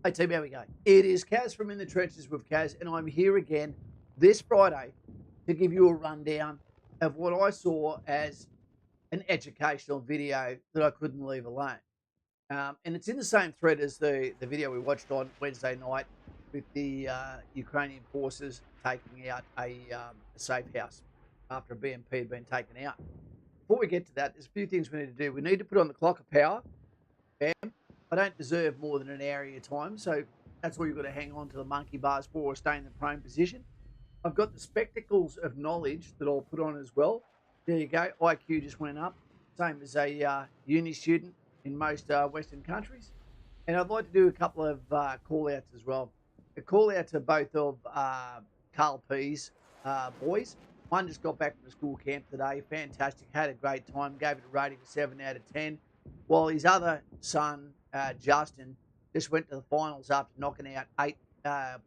Hey team, how we go? It is Kaz from In the Trenches with Kaz, and I'm here again this Friday to give you a rundown of what I saw as an educational video that I couldn't leave alone. And it's in the same thread as the video we watched on Wednesday night with the Ukrainian forces taking out a safe house after a BMP had been taken out. Before we get to that, there's a few things we need to do. We need to put on the clock of power. Bam. I don't deserve more than an hour of your time, so that's all you've got to hang on to the monkey bars for, or stay in the prone position. I've got the spectacles of knowledge that I'll put on as well. There you go. IQ just went up, same as a uni student in most Western countries. And I'd like to do a couple of call-outs as well. A call-out to both of Carl P's boys. One just got back from school camp today. Fantastic. Had a great time. Gave it a rating of 7 out of 10. While his other son, Justin, just went to the finals after knocking out 8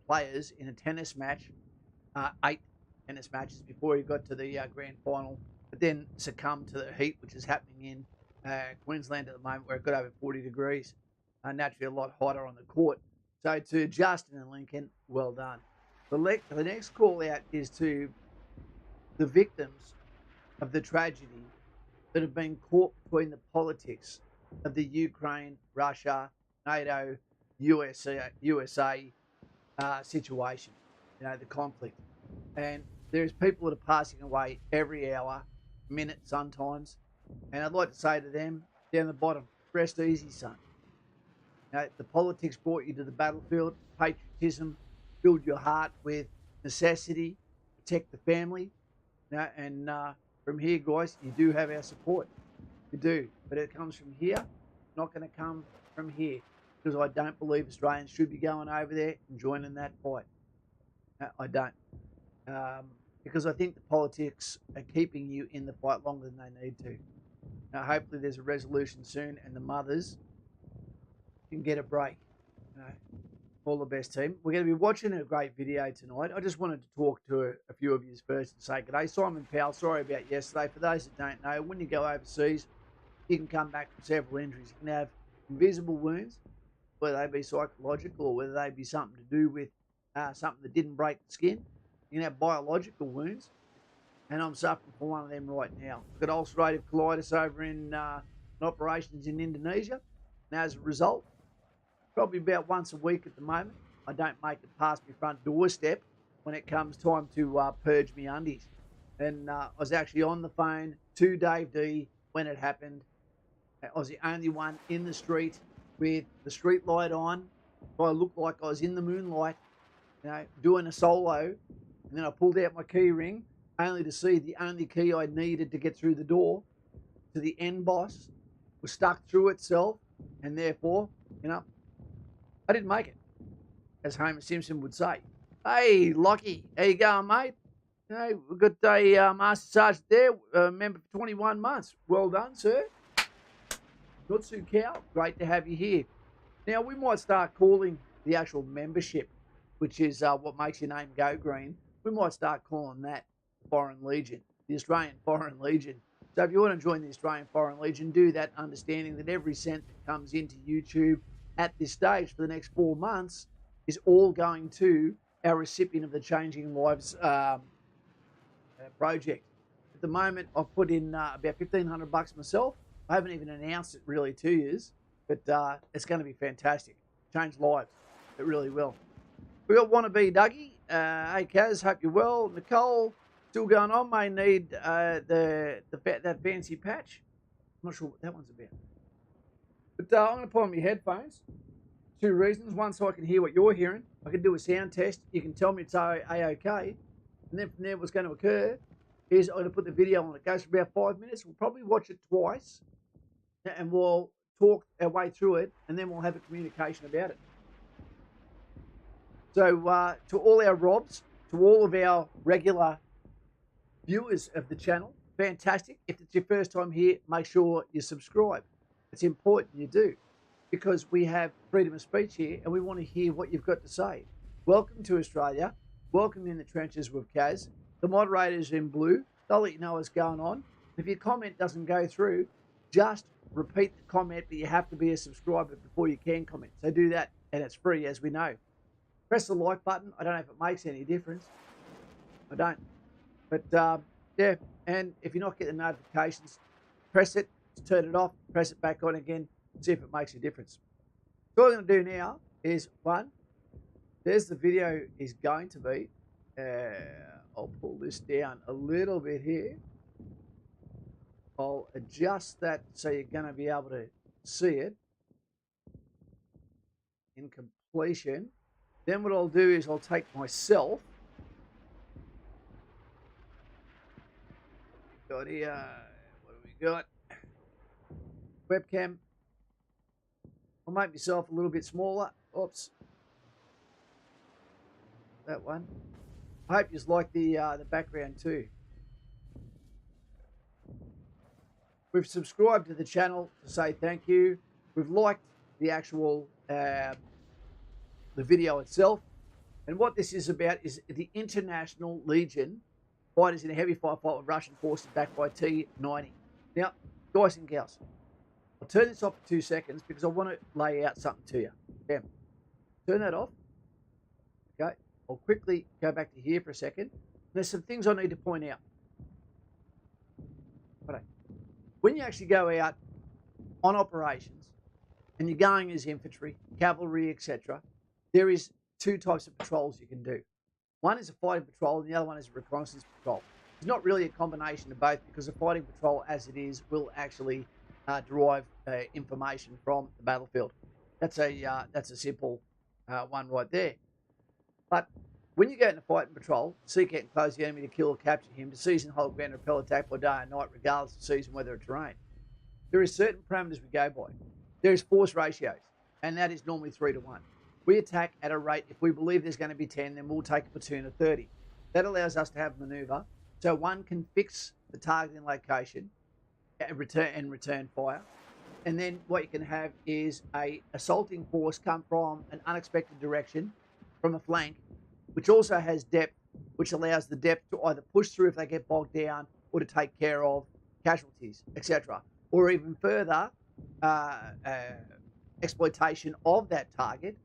players in a tennis match. 8 tennis matches before he got to the grand final. But then succumbed to the heat, which is happening in Queensland at the moment, where it got over 40 degrees. Naturally a lot hotter on the court. So to Justin and Lincoln, well done. The next call out is to the victims of the tragedy that have been caught between the politics of the Ukraine, Russia, NATO, USA situation, the conflict. And there's people that are passing away every hour, minute sometimes. And I'd like to say to them down the bottom, rest easy, son. The politics brought you to the battlefield, patriotism, filled your heart with necessity, protect the family. And from here, guys, you do have our support. You do. But it comes from here, not going to come from here. Because I don't believe Australians should be going over there and joining that fight. No, I don't. Because I think the politics are keeping you in the fight longer than they need to. Now, hopefully there's a resolution soon and the mothers can get a break. All the best, team. We're going to be watching a great video tonight. I just wanted to talk to a few of you first and say g'day. Simon Powell, sorry about yesterday. For those that don't know, when you go overseas, you can come back from several injuries. You can have invisible wounds, whether they be psychological or whether they be something to do with something that didn't break the skin. You can have biological wounds, and I'm suffering from one of them right now. I've got ulcerative colitis over in operations in Indonesia, and as a result, probably about once a week at the moment, I don't make it past my front doorstep when it comes time to purge my undies. And I was actually on the phone to Dave D when it happened. I was the only one in the street with the street light on. So I looked like I was in the moonlight, doing a solo. And then I pulled out my key ring, only to see the only key I needed to get through the door to the end boss was stuck through itself. And therefore, I didn't make it, as Homer Simpson would say. Hey, Lockie, how you going, mate? We've got a Master Sergeant there, member for 21 months. Well done, sir. Nutsu Cow, great to have you here. Now, we might start calling the actual membership, which is what makes your name go green, we might start calling that Foreign Legion, the Australian Foreign Legion. So if you want to join the Australian Foreign Legion, do that understanding that every cent that comes into YouTube at this stage for the next 4 months is all going to our recipient of the Changing Lives project. At the moment, I've put in about $1,500 myself. I haven't even announced it really to you, but it's going to be fantastic. Change lives. It really will. We got Wannabe Dougie. Hey, Kaz, hope you're well. Nicole, still going on. May need that fancy patch. I'm not sure what that one's about. But I'm going to put on my headphones. 2 reasons. One, so I can hear what you're hearing. I can do a sound test. You can tell me it's A-OK. And then from there, what's going to occur is I'm going to put the video on. It goes for about 5 minutes. We'll probably watch it twice. And we'll talk our way through it. And then we'll have a communication about it. So to all our Robs, to all of our regular viewers of the channel, fantastic. If it's your first time here, make sure you subscribe. It's important you do, because we have freedom of speech here and we want to hear what you've got to say. Welcome to Australia. Welcome In the Trenches with Kaz. The moderators in blue, they'll let you know what's going on. If your comment doesn't go through, just repeat the comment, but you have to be a subscriber before you can comment. So do that and it's free, as we know. Press the like button. I don't know if it makes any difference. I don't. But yeah, and if you're not getting notifications, press it, turn it off, press it back on again, see if it makes a difference. So what I'm going to do now is, one, there's the video is going to be, I'll pull this down a little bit here. I'll adjust that so you're going to be able to see it in completion. Then what I'll do is I'll take myself. Got here, what have we got? Webcam. I'll make myself a little bit smaller. Oops. That one. I hope you like the background too. We've subscribed to the channel to say thank you. We've liked the actual the video itself. And what this is about is the International Legion fighters in a heavy firefight with Russian forces backed by T-90. Now, guys and gals, I'll turn this off for 2 seconds because I want to lay out something to you. Bam. Turn that off. Okay. I'll quickly go back to here for a second. There's some things I need to point out. Right. When you actually go out on operations and you're going as infantry, cavalry, etc., there is 2 types of patrols you can do. One is a fighting patrol and the other one is a reconnaissance patrol. It's not really a combination of both because a fighting patrol, as it is, will actually derive information from the battlefield. That's a simple one right there. But when you go into fighting patrol, seek out and close the enemy to kill or capture him, to seize and hold ground and repel attack by day and night, regardless of season, weather, or terrain. There are certain parameters we go by. There is force ratios, and that is normally 3 to 1. We attack at a rate, if we believe there's going to be 10, then we'll take a platoon of 30. That allows us to have manoeuvre, so one can fix the targeting location and return fire. And then what you can have is a assaulting force come from an unexpected direction, from a flank, which also has depth, which allows the depth to either push through if they get bogged down or to take care of casualties, etc. Or even further, exploitation of that target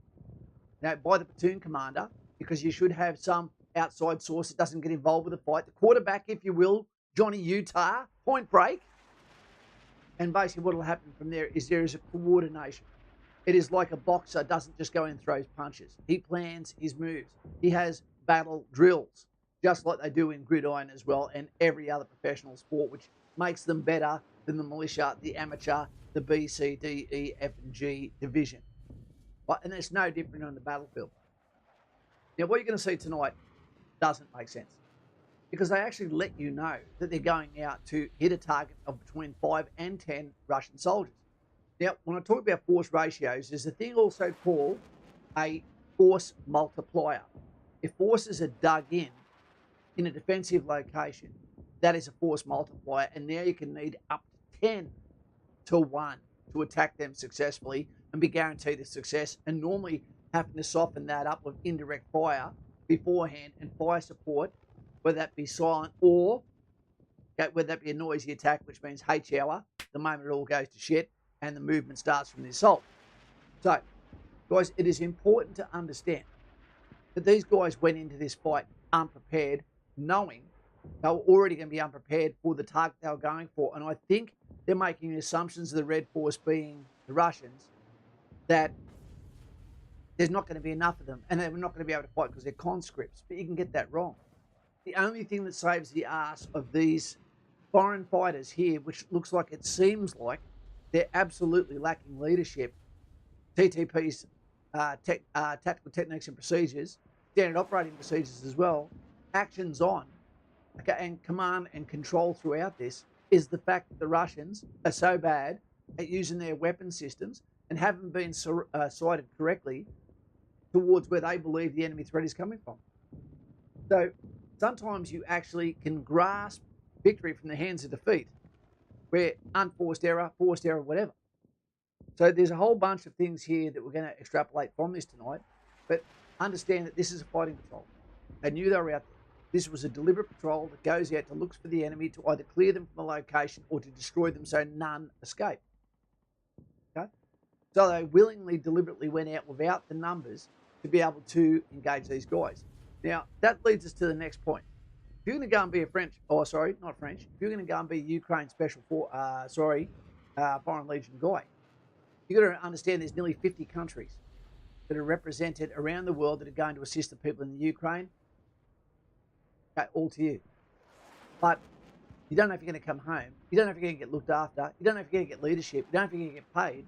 by the platoon commander, because you should have some outside source that doesn't get involved with the fight. The quarterback, if you will, Johnny Utah, point break. And basically what will happen from there is a coordination. It is like a boxer doesn't just go in and throws punches. He plans his moves. He has battle drills, just like they do in gridiron as well and every other professional sport, which makes them better than the militia, the amateur, the B, C, D, E, F, and G division. And it's no different on the battlefield. Now, what you're going to see tonight doesn't make sense because they actually let you know that they're going out to hit a target of between 5 and 10 Russian soldiers. Now, when I talk about force ratios, there's a thing also called a force multiplier. If forces are dug in a defensive location, that is a force multiplier, and now you can need up to 10 to 1 to attack them successfully and be guaranteed a success, and normally having to soften that up with indirect fire beforehand and fire support, whether that be silent or whether that be a noisy attack, which means H hour, the moment it all goes to shit and the movement starts from the assault. So, guys, it is important to understand that these guys went into this fight unprepared, knowing they were already going to be unprepared for the target they were going for. And I think they're making assumptions of the Red Force being the Russians, that there's not going to be enough of them and they're not going to be able to fight because they're conscripts. But you can get that wrong. The only thing that saves the ass of these foreign fighters here, which looks like it seems like they're absolutely lacking leadership, TTP's tactical techniques and procedures, standard operating procedures as well, actions on, okay, and command and control throughout this, is the fact that the Russians are so bad at using their weapon systems and haven't been sighted correctly towards where they believe the enemy threat is coming from. So sometimes you actually can grasp victory from the hands of defeat, where unforced error, forced error, whatever. So there's a whole bunch of things here that we're going to extrapolate from this tonight, but understand that this is a fighting patrol. They knew they were out there. This was a deliberate patrol that goes out to look for the enemy, to either clear them from a location or to destroy them so none escape. Okay? So they willingly, deliberately went out without the numbers to be able to engage these guys. Now, that leads us to the next point. If you're going to go and be a French, oh, sorry, not French, if you're going to go and be a Ukraine Foreign Legion guy, you've got to understand there's nearly 50 countries that are represented around the world that are going to assist the people in the Ukraine. Okay, all to you. But you don't know if you're going to come home. You don't know if you're going to get looked after. You don't know if you're going to get leadership. You don't know if you're going to get paid.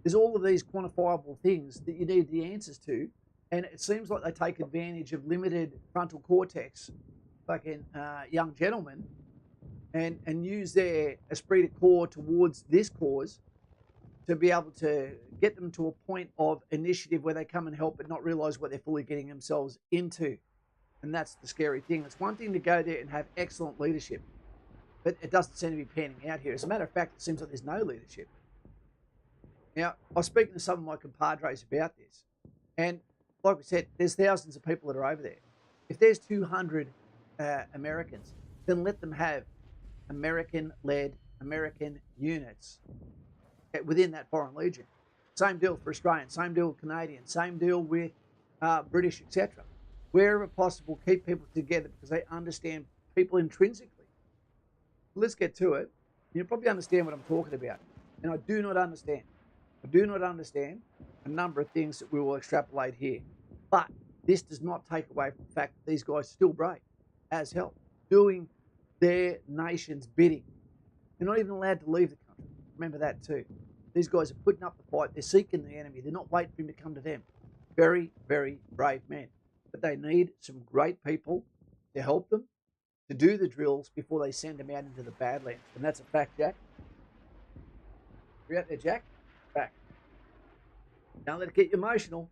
There's all of these quantifiable things that you need the answers to. And it seems like they take advantage of limited frontal cortex, fucking young gentlemen, and use their esprit de corps towards this cause to be able to get them to a point of initiative where they come and help but not realize what they're fully getting themselves into. And that's the scary thing. It's one thing to go there and have excellent leadership, but it doesn't seem to be panning out here. As a matter of fact, it seems like there's no leadership. Now, I was speaking to some of my compadres about this, and like we said, there's thousands of people that are over there. If there's 200 Americans, then let them have American-led, American units within that Foreign Legion. Same deal for Australians, same deal with Canadians, same deal with British, etc. Wherever possible, keep people together because they understand people intrinsically. Let's get to it. You probably understand what I'm talking about. And I do not understand a number of things that we will extrapolate here. But this does not take away from the fact that these guys are still brave as hell, doing their nation's bidding. They're not even allowed to leave the country. Remember that too. These guys are putting up the fight. They're seeking the enemy. They're not waiting for him to come to them. Very, very brave men. But they need some great people to help them to do the drills before they send them out into the Badlands. And that's a fact, Jack. You out there, Jack? Back. Don't let it get you emotional.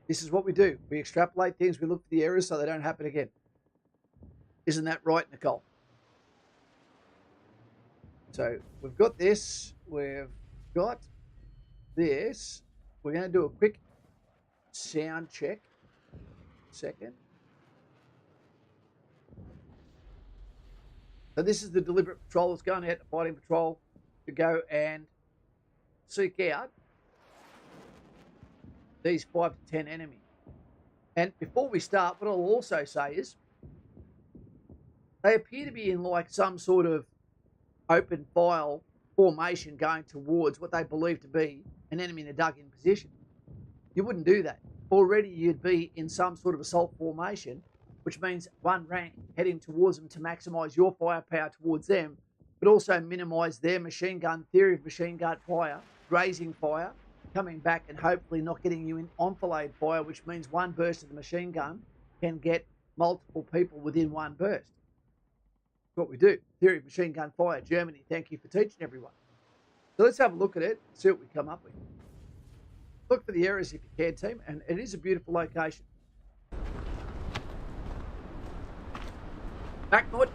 This is what we do. We extrapolate things. We look for the errors so they don't happen again. Isn't that right, Nicole? So we've got this. We've got this. We're going to do a quick sound check. Second. So this is the deliberate patrol that's going out, the fighting patrol, to go and seek out these 5 to 10 enemies. And before we start, what I'll also say is they appear to be in like some sort of open file formation going towards what they believe to be an enemy in a dug-in position. You wouldn't do that. Already you'd be in some sort of assault formation, which means one rank heading towards them to maximise your firepower towards them, but also minimise their machine gun, theory of machine gun fire, grazing fire, coming back and hopefully not getting you in enfilade fire, which means one burst of the machine gun can get multiple people within one burst. That's what we do. Theory of machine gun fire, Germany, thank you for teaching everyone. So let's have a look at it, see what we come up with. Look for the errors if you can, team, and it is a beautiful location. Backwood.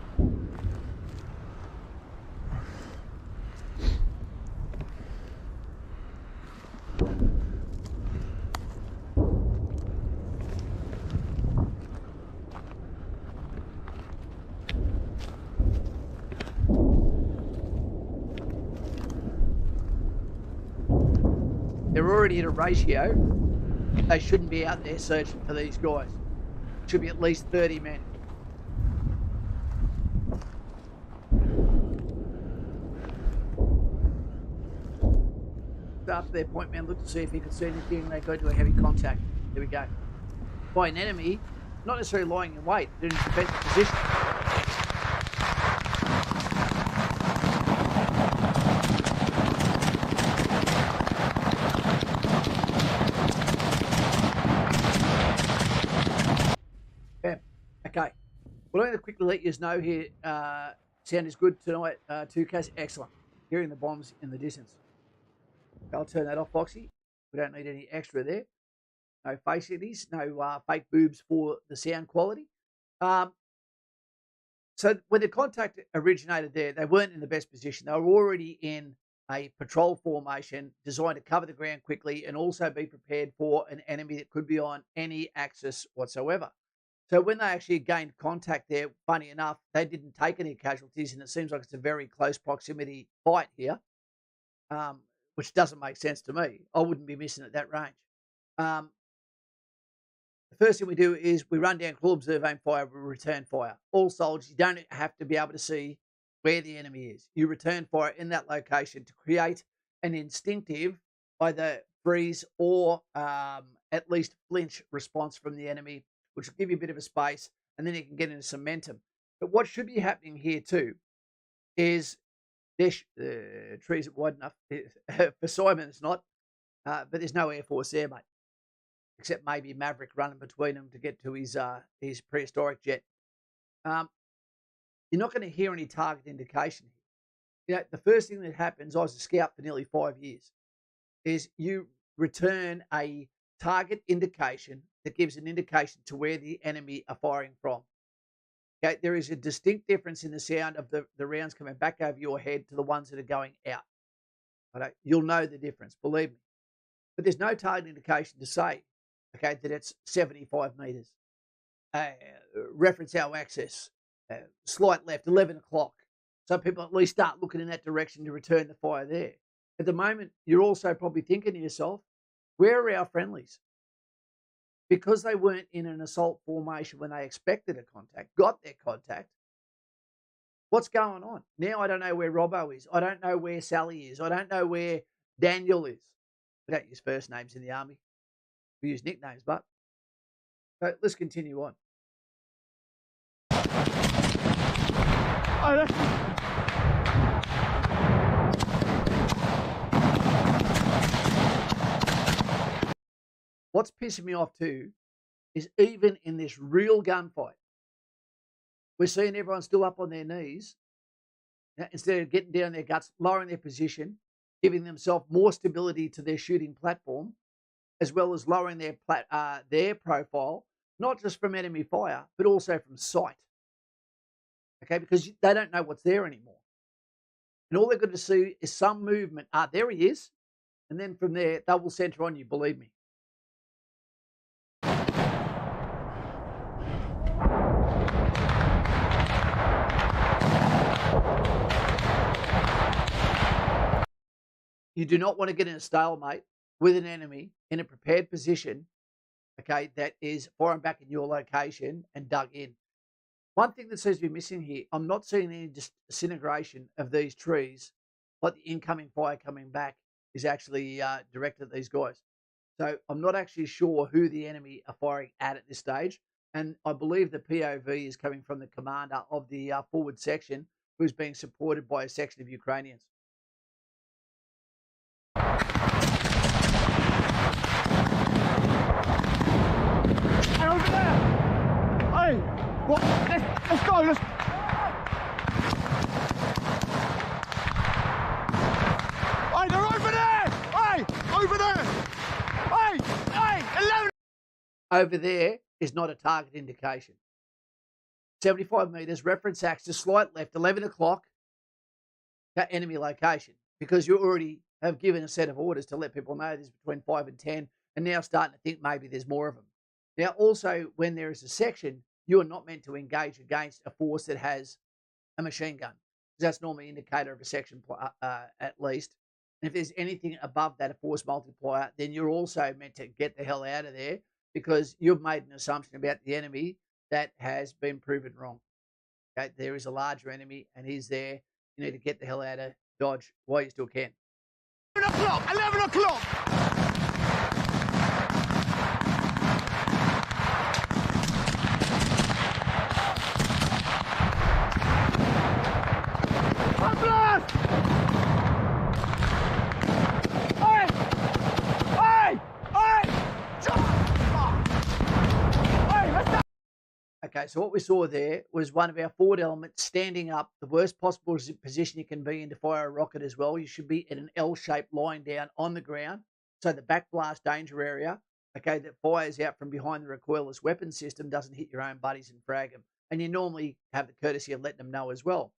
They're already at a ratio. They shouldn't be out there searching for these guys. It should be at least 30 men. After their point man looked to see if he could see anything, they go to a heavy contact. There we go. By an enemy, not necessarily lying in wait, but in a defensive position. Okay. Well, I'm going to quickly let you know here. Sound is good tonight, 2K. Excellent. Hearing the bombs in the distance. I'll turn that off, Foxy. We don't need any extra there. No faceties, no fake boobs for the sound quality. So when the contact originated there, they weren't in the best position. They were already in a patrol formation designed to cover the ground quickly and also be prepared for an enemy that could be on any axis whatsoever. So when they actually gained contact there, funny enough, they didn't take any casualties, and it seems like it's a very close proximity fight here. which doesn't make sense to me. I wouldn't be missing at that range. The first thing we do is we run down call, observe, aim, fire, we return fire. All soldiers, you don't have to be able to see where the enemy is. You return fire in that location to create an instinctive, either freeze or at least flinch response from the enemy, which will give you a bit of a space, and then you can get into some momentum. But what should be happening here too is this trees are wide enough for Simon. It's not, but there's no Air Force there, mate, except maybe Maverick running between them to get to his prehistoric jet. You're not going to hear any target indication here. You know, the first thing that happens, I was a scout for nearly 5 years, is you return a target indication that gives an indication to where the enemy are firing from. Okay, there is a distinct difference in the sound of the rounds coming back over your head to the ones that are going out. Okay, you'll know the difference, believe me. But there's no target indication to say, okay, that it's 75 metres. Reference our access, slight left, 11 o'clock. So people at least start looking in that direction to return the fire there. At the moment, you're also probably thinking to yourself, where are our friendlies? Because they weren't in an assault formation when they expected a contact, got their contact. What's going on? Now I don't know where Robbo is. I don't know where Sally is. I don't know where Daniel is. We don't use first names in the army. We use nicknames, but so let's continue on. What's pissing me off too is even in this real gunfight, we're seeing everyone still up on their knees instead of getting down their guts, lowering their position, giving themselves more stability to their shooting platform, as well as lowering their profile, not just from enemy fire, but also from sight. Okay, because they don't know what's there anymore. And all they're going to see is some movement. There he is. And then from there, they will center on you, believe me. You do not want to get in a stalemate with an enemy in a prepared position, okay, that is firing back in your location and dug in. One thing that seems to be missing here, I'm not seeing any disintegration of these trees, but the incoming fire coming back is actually directed at these guys. So I'm not actually sure who the enemy are firing at this stage. And I believe the POV is coming from the commander of the forward section, who's being supported by a section of Ukrainians. Hey, over there! Hey! What? Let's go! Let's... Hey, they're over there! Hey! Over there! Hey! Hey! 11! Over there is not a target indication. 75 metres, reference axis, slight left, 11 o'clock, enemy location. Because you already have given a set of orders to let people know there's between 5 and 10, and now starting to think maybe there's more of them. Now, also, when there is a section, you are not meant to engage against a force that has a machine gun, because that's normally an indicator of a section at least. And if there's anything above that, a force multiplier, then you're also meant to get the hell out of there, because you've made an assumption about the enemy that has been proven wrong. Okay, there is a larger enemy, and he's there. You need to get the hell out of Dodge while you still can. 11 o'clock! 11 o'clock! Okay, so what we saw there was one of our forward elements standing up, the worst possible position you can be in to fire a rocket as well. You should be in an L shape lying down on the ground. So the backblast danger area, okay, that fires out from behind the recoilless weapon system doesn't hit your own buddies and frag them. And you normally have the courtesy of letting them know as well.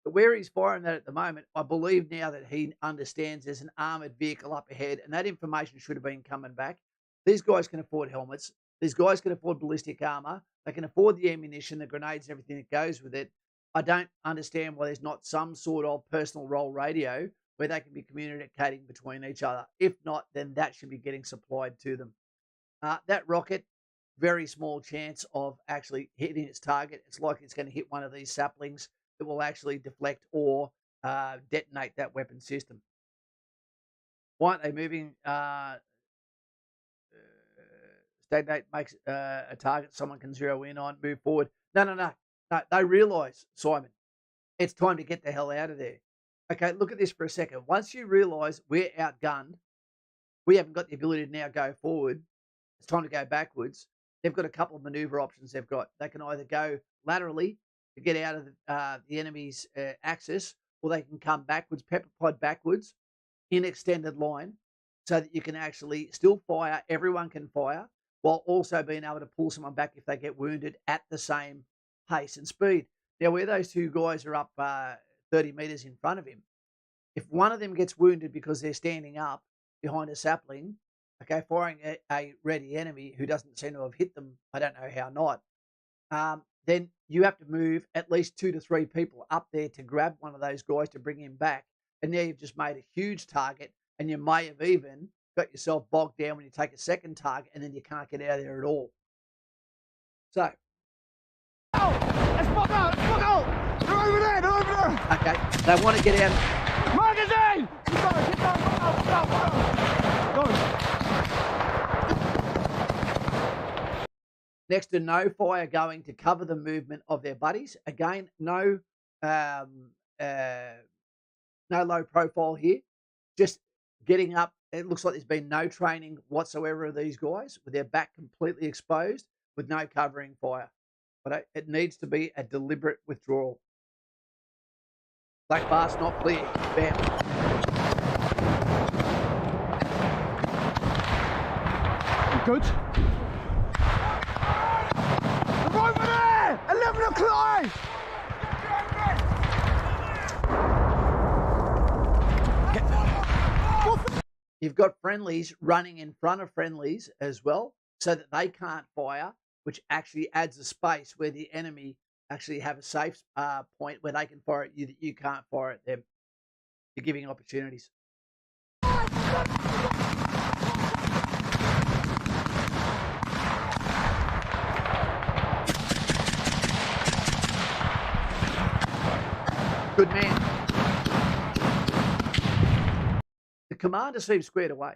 But where he's firing that at the moment, I believe now that he understands there's an armoured vehicle up ahead, and that information should have been coming back. These guys can afford helmets. These guys can afford ballistic armour. They can afford the ammunition, the grenades, and everything that goes with it. I don't understand why there's not some sort of personal role radio where they can be communicating between each other. If not, then that should be getting supplied to them. That rocket, very small chance of actually hitting its target. It's likely it's going to hit one of these saplings that will actually deflect or detonate that weapon system. Why aren't they moving? Stagnate makes a target someone can zero in on, move forward. No. They realise, Simon, it's time to get the hell out of there. Okay, look at this for a second. Once you realise we're outgunned, we haven't got the ability to now go forward, it's time to go backwards. They've got a couple of manoeuvre options they've got. They can either go laterally to get out of the enemy's axis, or they can come backwards, pepper pod backwards in extended line so that you can actually still fire, everyone can fire, while also being able to pull someone back if they get wounded at the same pace and speed. Now, where those two guys are up 30 metres in front of him, if one of them gets wounded because they're standing up behind a sapling, okay, firing a ready enemy who doesn't seem to have hit them, I don't know how not, then you have to move at least 2 to 3 people up there to grab one of those guys to bring him back. And now you've just made a huge target, and you may have even got yourself bogged down when you take a second target and then you can't get out of there at all. So. Let's fuck out! Let's fuck out! They're over there! They're over there! Okay, they want to get out. Magazine! Keep going! Go! Next to no fire going to cover the movement of their buddies. Again, no low profile here. Just getting up. It looks like there's been no training whatsoever of these guys, with their back completely exposed, with no covering fire. But it needs to be a deliberate withdrawal. Black bar's not clear. Bam. Good. They're over there! 11 o'clock! You've got friendlies running in front of friendlies as well, so that they can't fire, which actually adds a space where the enemy actually have a safe point where they can fire at you that you can't fire at them. You're giving opportunities. Good man. The commander seems squared away.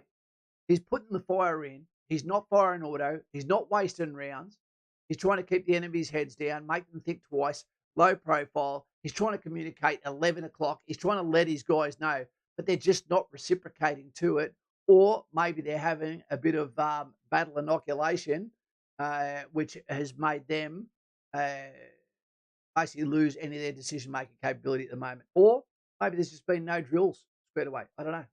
He's putting the fire in. He's not firing auto. He's not wasting rounds. He's trying to keep the enemy's heads down, make them think twice, low profile. He's trying to communicate 11 o'clock. He's trying to let his guys know, but they're just not reciprocating to it. Or maybe they're having a bit of battle inoculation, which has made them basically lose any of their decision-making capability at the moment. Or maybe there's just been no drills squared away. I don't know.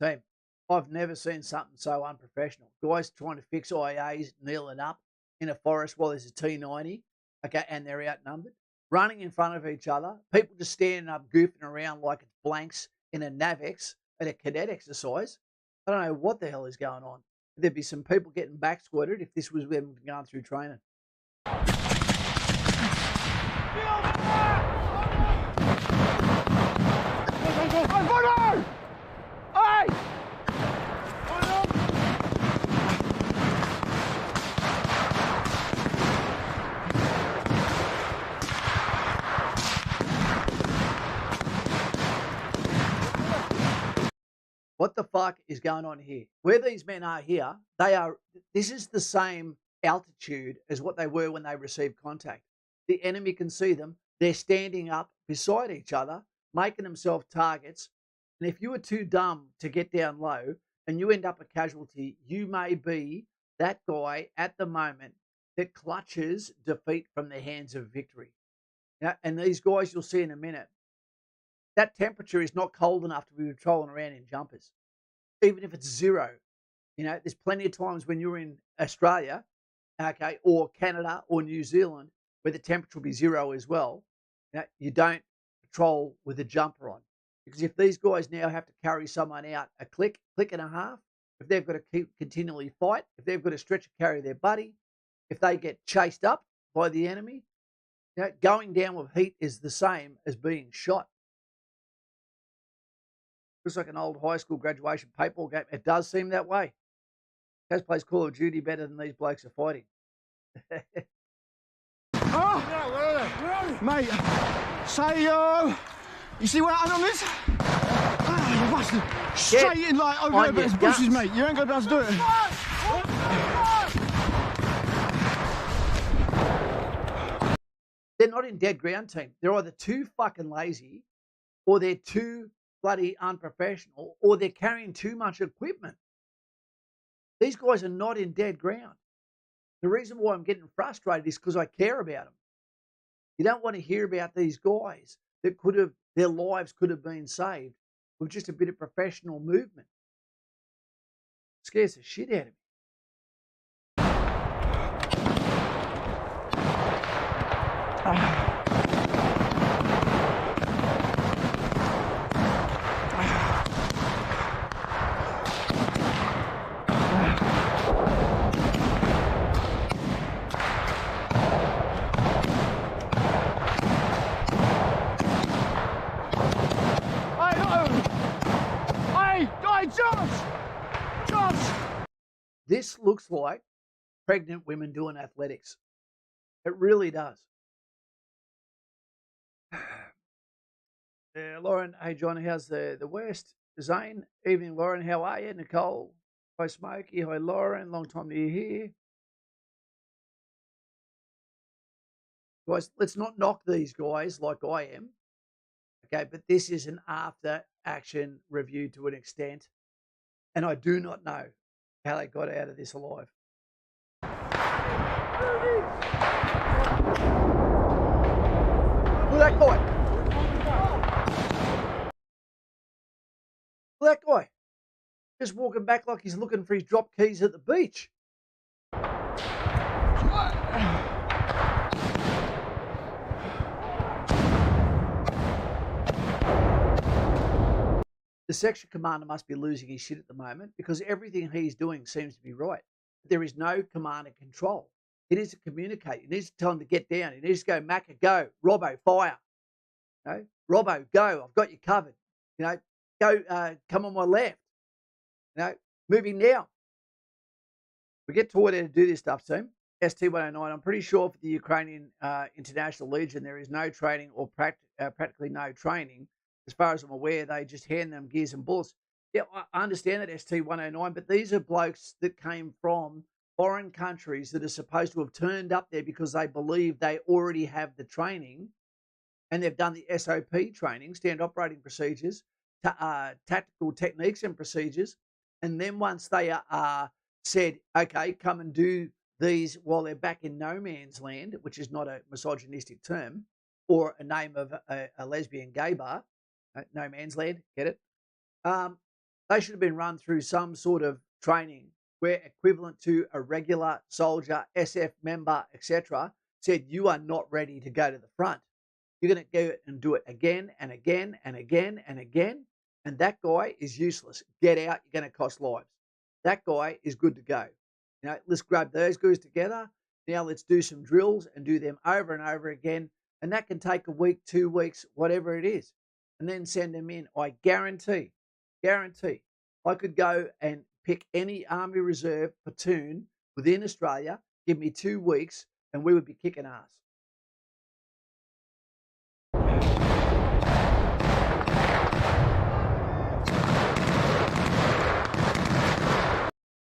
Team, I've never seen something so unprofessional. Guys trying to fix IAs, kneeling up in a forest while there's a T90, okay, and they're outnumbered, running in front of each other, people just standing up, goofing around like it's blanks in a NAVEX at a cadet exercise. I don't know what the hell is going on. There'd be some people getting back squatted if this was them going through training. What the fuck is going on here? Where these men are here, this is the same altitude as what they were when they received contact. The enemy can see them. They're standing up beside each other, making themselves targets. And if you were too dumb to get down low and you end up a casualty, you may be that guy at the moment that clutches defeat from the hands of victory. And these guys you'll see in a minute, that temperature is not cold enough to be patrolling around in jumpers, even if it's 0. You know, there's plenty of times when you're in Australia, okay, or Canada or New Zealand, where the temperature will be zero as well. You know, you don't patrol with a jumper on. Because if these guys now have to carry someone out a click and a half, if they've got to keep continually fight, if they've got to stretch and carry their buddy, if they get chased up by the enemy, you know, going down with heat is the same as being shot. Looks like an old high school graduation paintball game. It does seem that way. Kaz plays Call of Duty better than these blokes are fighting. Oh, mate, say, you see what happened on this? You bastard. Straight in like over those bushes, mate. You ain't got to be able to do it. They're not in dead ground, team. They're either too fucking lazy, or they're too bloody unprofessional, or they're carrying too much equipment. These guys are not in dead ground. The reason why I'm getting frustrated is because I care about them. You don't want to hear about these guys that their lives could have been saved with just a bit of professional movement. It scares the shit out of me. This looks like pregnant women doing athletics. It really does. Lauren, hey John, how's the West? Zane, evening Lauren, how are you? Nicole, hi Smokey, hi Lauren, long time to hear. Guys, let's not knock these guys like I am. Okay, but this is an after action review to an extent. And I do not know how they got out of this alive. Look at that guy. Look at that guy. Just walking back like he's looking for his drop keys at the beach. The section commander must be losing his shit at the moment because everything he's doing seems to be right. There is no command and control. He needs to communicate. He needs to tell him to get down. He needs to go, Macca, go. Robbo, fire. You know, Robbo, go. I've got you covered. You know, go, come on my left. You know, moving now. We get taught how to do this stuff, team. ST-109, I'm pretty sure for the Ukrainian International Legion, there is no training or practically no training. As far as I'm aware, they just hand them gears and bullets. Yeah, I understand that, ST-109, but these are blokes that came from foreign countries that are supposed to have turned up there because they believe they already have the training and they've done the SOP training, standard operating procedures, tactical techniques and procedures. And then once they are said, okay, come and do these while they're back in no man's land, which is not a misogynistic term or a name of a lesbian gay bar, no man's land, get it? They should have been run through some sort of training where equivalent to a regular soldier, SF member, etc., said you are not ready to go to the front. You're going to go and do it again and again and again and again, and that guy is useless. Get out, you're going to cost lives. That guy is good to go. You know, let's grab those guys together. Now let's do some drills and do them over and over again, and that can take a week, 2 weeks, whatever it is. And then send them in. I guarantee, I could go and pick any Army Reserve platoon within Australia, give me 2 weeks, and we would be kicking ass.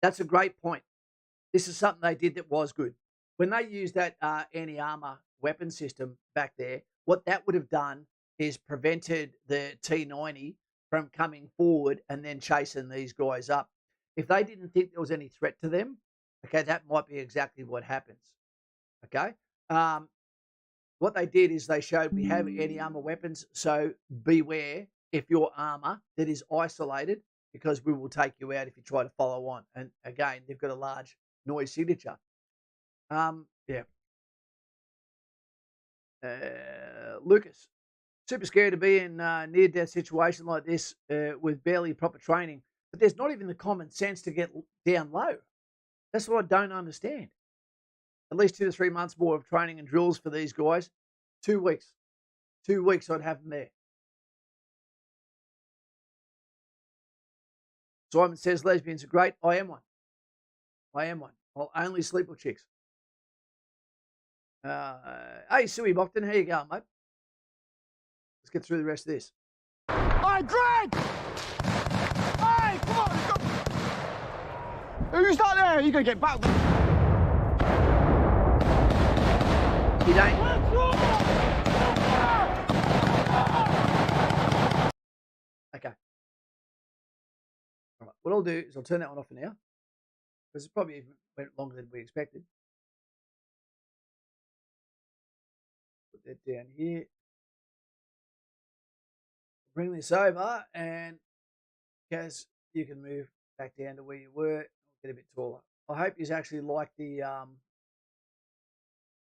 That's a great point. This is something they did that was good. When they used that anti-armour weapon system back there, what that would have done is prevented the T90 from coming forward and then chasing these guys up. If they didn't think there was any threat to them, okay, that might be exactly what happens. Okay. What they did is they showed we have anti-armour weapons, so beware if your armour that is isolated because we will take you out if you try to follow on. And again, they've got a large noise signature. Yeah. Lucas, super scary to be in a near-death situation like this with barely proper training. But there's not even the common sense to get down low. That's what I don't understand. At least 2 to 3 months more of training and drills for these guys. 2 weeks. 2 weeks I'd have them there. Simon says lesbians are great. I am one. I am one. I'll only sleep with chicks. Hey, Suey Mockton, how you going, mate? Let's get through the rest of this. Hey, Greg! Hey, come on! Who's that there? You're going to get back. You don't. Okay. All right. What I'll do is I'll turn that one off for now, because it probably even went longer than we expected. Put that down here. Bring this over, and Kaz, you can move back down to where you were. Get a bit taller. I hope you actually like the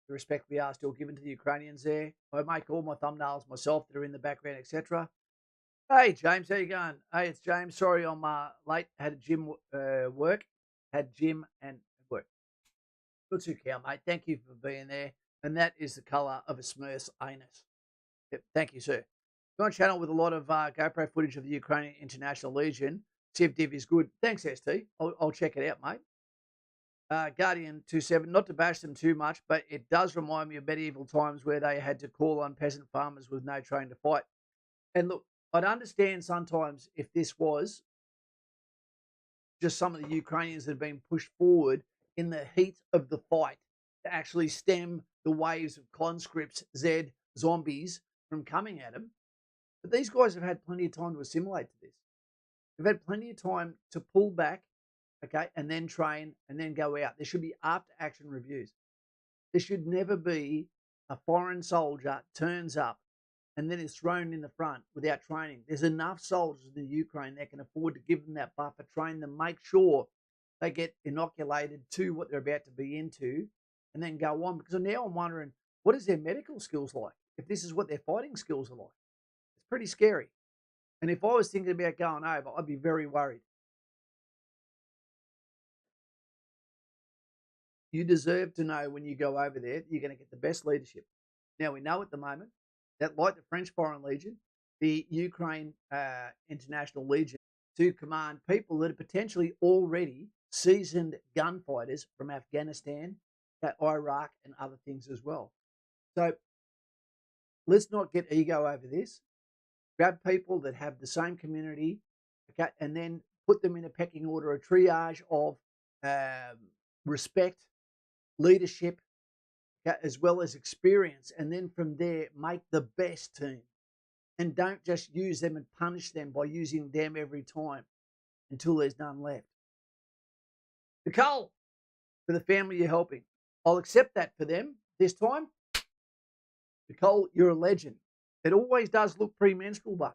respect we are still giving to the Ukrainians there. I make all my thumbnails myself that are in the background, etc. Hey, James, how you going? Hey, it's James. Sorry I'm late. Had a gym work. Had gym and work. Good to cow, mate. Thank you for being there. And that is the colour of a Smurf's anus. Yep, thank you, sir. Go on channel with a lot of GoPro footage of the Ukrainian International Legion. See if Div is good. Thanks, ST. I'll check it out, mate. Guardian 27, not to bash them too much, but it does remind me of medieval times where they had to call on peasant farmers with no train to fight. And look, I'd understand sometimes if this was just some of the Ukrainians that have been pushed forward in the heat of the fight to actually stem the waves of conscripts, Z, zombies from coming at them. But these guys have had plenty of time to assimilate to this. They've had plenty of time to pull back, okay, and then train and then go out. There should be after-action reviews. There should never be a foreign soldier turns up and then is thrown in the front without training. There's enough soldiers in the Ukraine that can afford to give them that buffer, train them, make sure they get inoculated to what they're about to be into, and then go on. Because now I'm wondering, what is their medical skills like? If this is what their fighting skills are like, it's pretty scary. And if I was thinking about going over, I'd be very worried. You deserve to know when you go over there, you're going to get the best leadership. Now, we know at the moment that, like the French Foreign Legion, the Ukraine International Legion, to command people that are potentially already seasoned gunfighters from Afghanistan, Iraq, and other things as well. So let's not get ego over this. Grab people that have the same community, okay, and then put them in a pecking order, a triage of respect, leadership, okay, as well as experience. And then from there, make the best team. And don't just use them and punish them by using them every time until there's none left. Nicole, for the family you're helping, I'll accept that for them this time. Nicole, you're a legend. It always does look premenstrual, but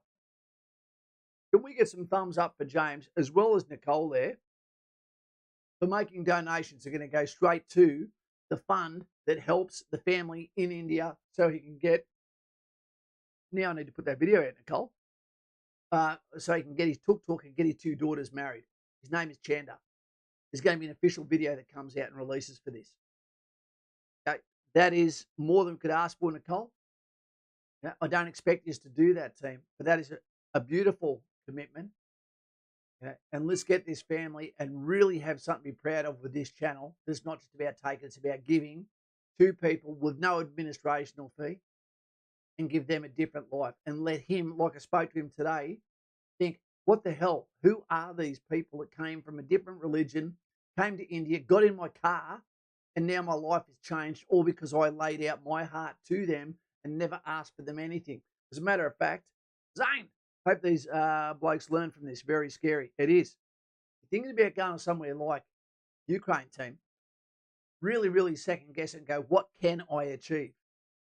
can we get some thumbs up for James as well as Nicole there for making donations? Are going to go straight to the fund that helps the family in India so he can get. Now I need to put that video out, Nicole, so he can get his tuk-tuk and get his 2 daughters married. His name is Chanda. There's going to be an official video that comes out and releases for this. Okay, that is more than we could ask for, Nicole. Yeah, I don't expect you to do that, team, but that is a beautiful commitment. Yeah, and let's get this family and really have something to be proud of with this channel. It's not just about taking, it's about giving to people with no administrational fee and give them a different life. And let him, like I spoke to him today, think, what the hell? Who are these people that came from a different religion, came to India, got in my car, and now my life has changed, all because I laid out my heart to them and never asked for them anything. As a matter of fact, Zane, hope these blokes learn from this. Very scary. It is. You're thinking about going somewhere like Ukraine, team, really, really second guess and go, what can I achieve?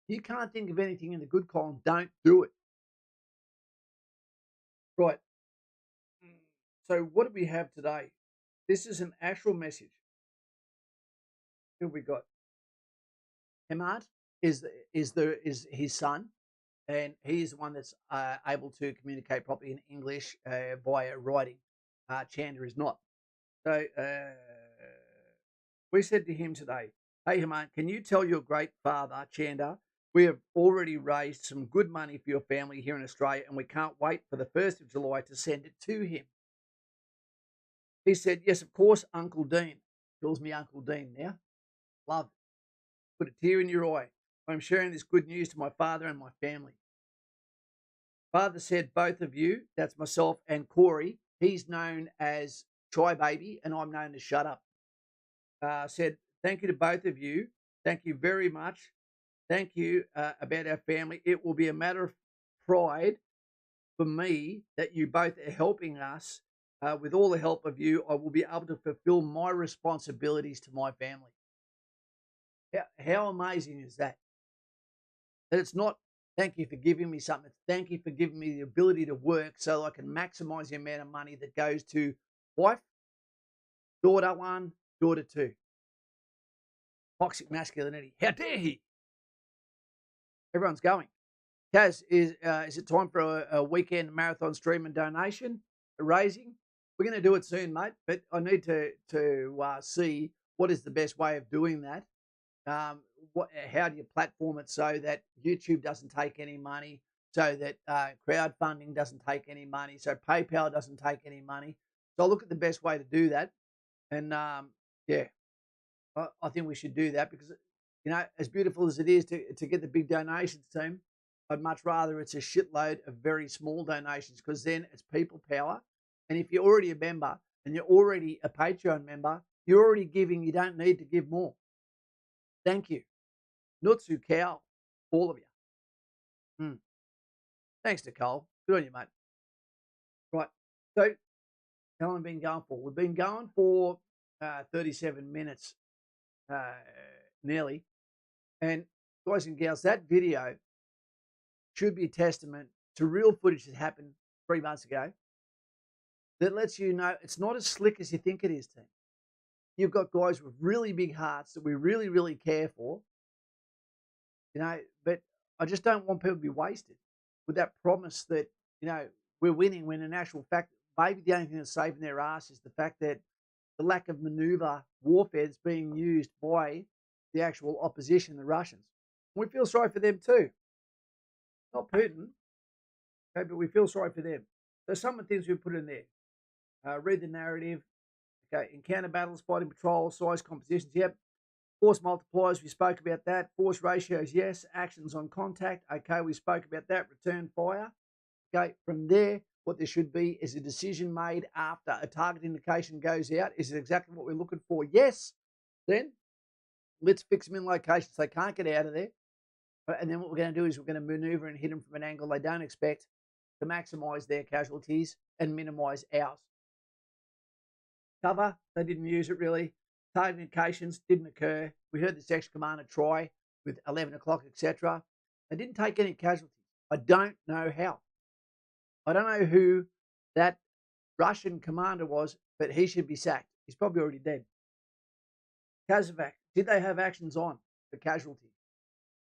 You can't think of anything in the good column, don't do it. Right. So what do we have today? This is an actual message. Who have we got? Hemant is his son, and he is the one that's able to communicate properly in English via writing. Chanda is not. So we said to him today, "Hey Hemant, can you tell your great father Chanda we have already raised some good money for your family here in Australia, and we can't wait for the 1st of July to send it to him." He said, "Yes, of course, Uncle Dean." Calls me Uncle Dean now. Love it. Put a tear in your eye. I'm sharing this good news to my father and my family. Father said, both of you, that's myself and Corey, he's known as Try Baby, and I'm known as Shut Up. Said, thank you to both of you. Thank you very much. Thank you about our family. It will be a matter of pride for me that you both are helping us. With all the help of you, I will be able to fulfill my responsibilities to my family. How amazing is that? That it's not, thank you for giving me something. It's thank you for giving me the ability to work so I can maximize the amount of money that goes to wife, daughter one, daughter two. Toxic masculinity. How dare he? Everyone's going. Kaz, is it time for a weekend marathon stream and donation raising? We're going to do it soon, mate, but I need to see what is the best way of doing that. How do you platform it so that YouTube doesn't take any money, so that crowdfunding doesn't take any money, so PayPal doesn't take any money? So I'll look at the best way to do that. And yeah, I think we should do that because, you know, as beautiful as it is to get the big donations team, I'd much rather it's a shitload of very small donations because then it's people power. And if you're already a member and you're already a Patreon member, you're already giving, you don't need to give more. Thank you. Nutsu cow, all of you. Thanks, Nicole. Good on you, mate. Right. So how long have we been going for? We've been going for 37 minutes, nearly. And guys and gals, that video should be a testament to real footage that happened 3 months ago that lets you know it's not as slick as you think it is, team. You've got guys with really big hearts that we really, really care for, you know, but I just don't want people to be wasted with that promise that, you know, we're winning when in actual fact, maybe the only thing that's saving their ass is the fact that the lack of maneuver warfare that's being used by the actual opposition, the Russians. We feel sorry for them too. Not Putin, okay, but we feel sorry for them. So some of the things we put in there. Read the narrative. Okay, encounter battles, fighting patrol, size compositions, yep. Force multipliers, we spoke about that. Force ratios, yes. Actions on contact, okay, we spoke about that. Return fire. Okay, from there, what there should be is a decision made after a target indication goes out. Is it exactly what we're looking for? Yes. Then let's fix them in locations so they can't get out of there. And then what we're going to do is we're going to maneuver and hit them from an angle they don't expect to maximize their casualties and minimize ours. Cover, they didn't use it really. Target indications didn't occur. We heard the section commander try with 11 o'clock, etc. They didn't take any casualties. I don't know how. I don't know who that Russian commander was, but he should be sacked. He's probably already dead. Kazakh, did they have actions on for casualties?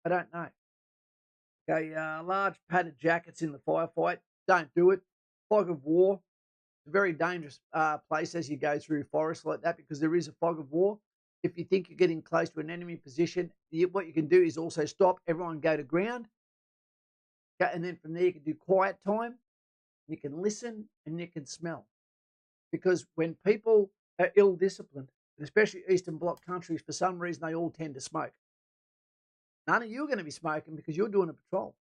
I don't know. Okay, large padded jackets in the firefight. Don't do it. Fog of war. It's a very dangerous place as you go through forests like that because there is a fog of war. If you think you're getting close to an enemy position, what you can do is also stop, everyone go to ground. Okay, and then from there you can do quiet time. You can listen and you can smell. Because when people are ill-disciplined, especially Eastern Bloc countries, for some reason they all tend to smoke. None of you are going to be smoking because you're doing a patrol.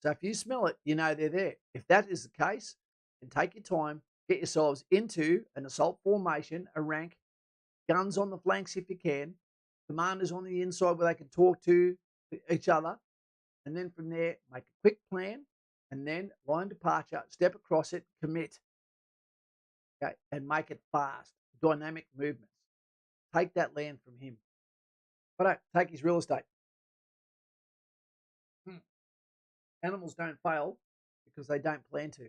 So if you smell it, you know they're there. If that is the case, then take your time, get yourselves into an assault formation, a rank, guns on the flanks if you can, commanders on the inside where they can talk to each other, and then from there, make a quick plan, and then line departure, step across it, commit, okay, and make it fast, dynamic movements. Take that land from him. But don't take his real estate. Animals don't fail because they don't plan to.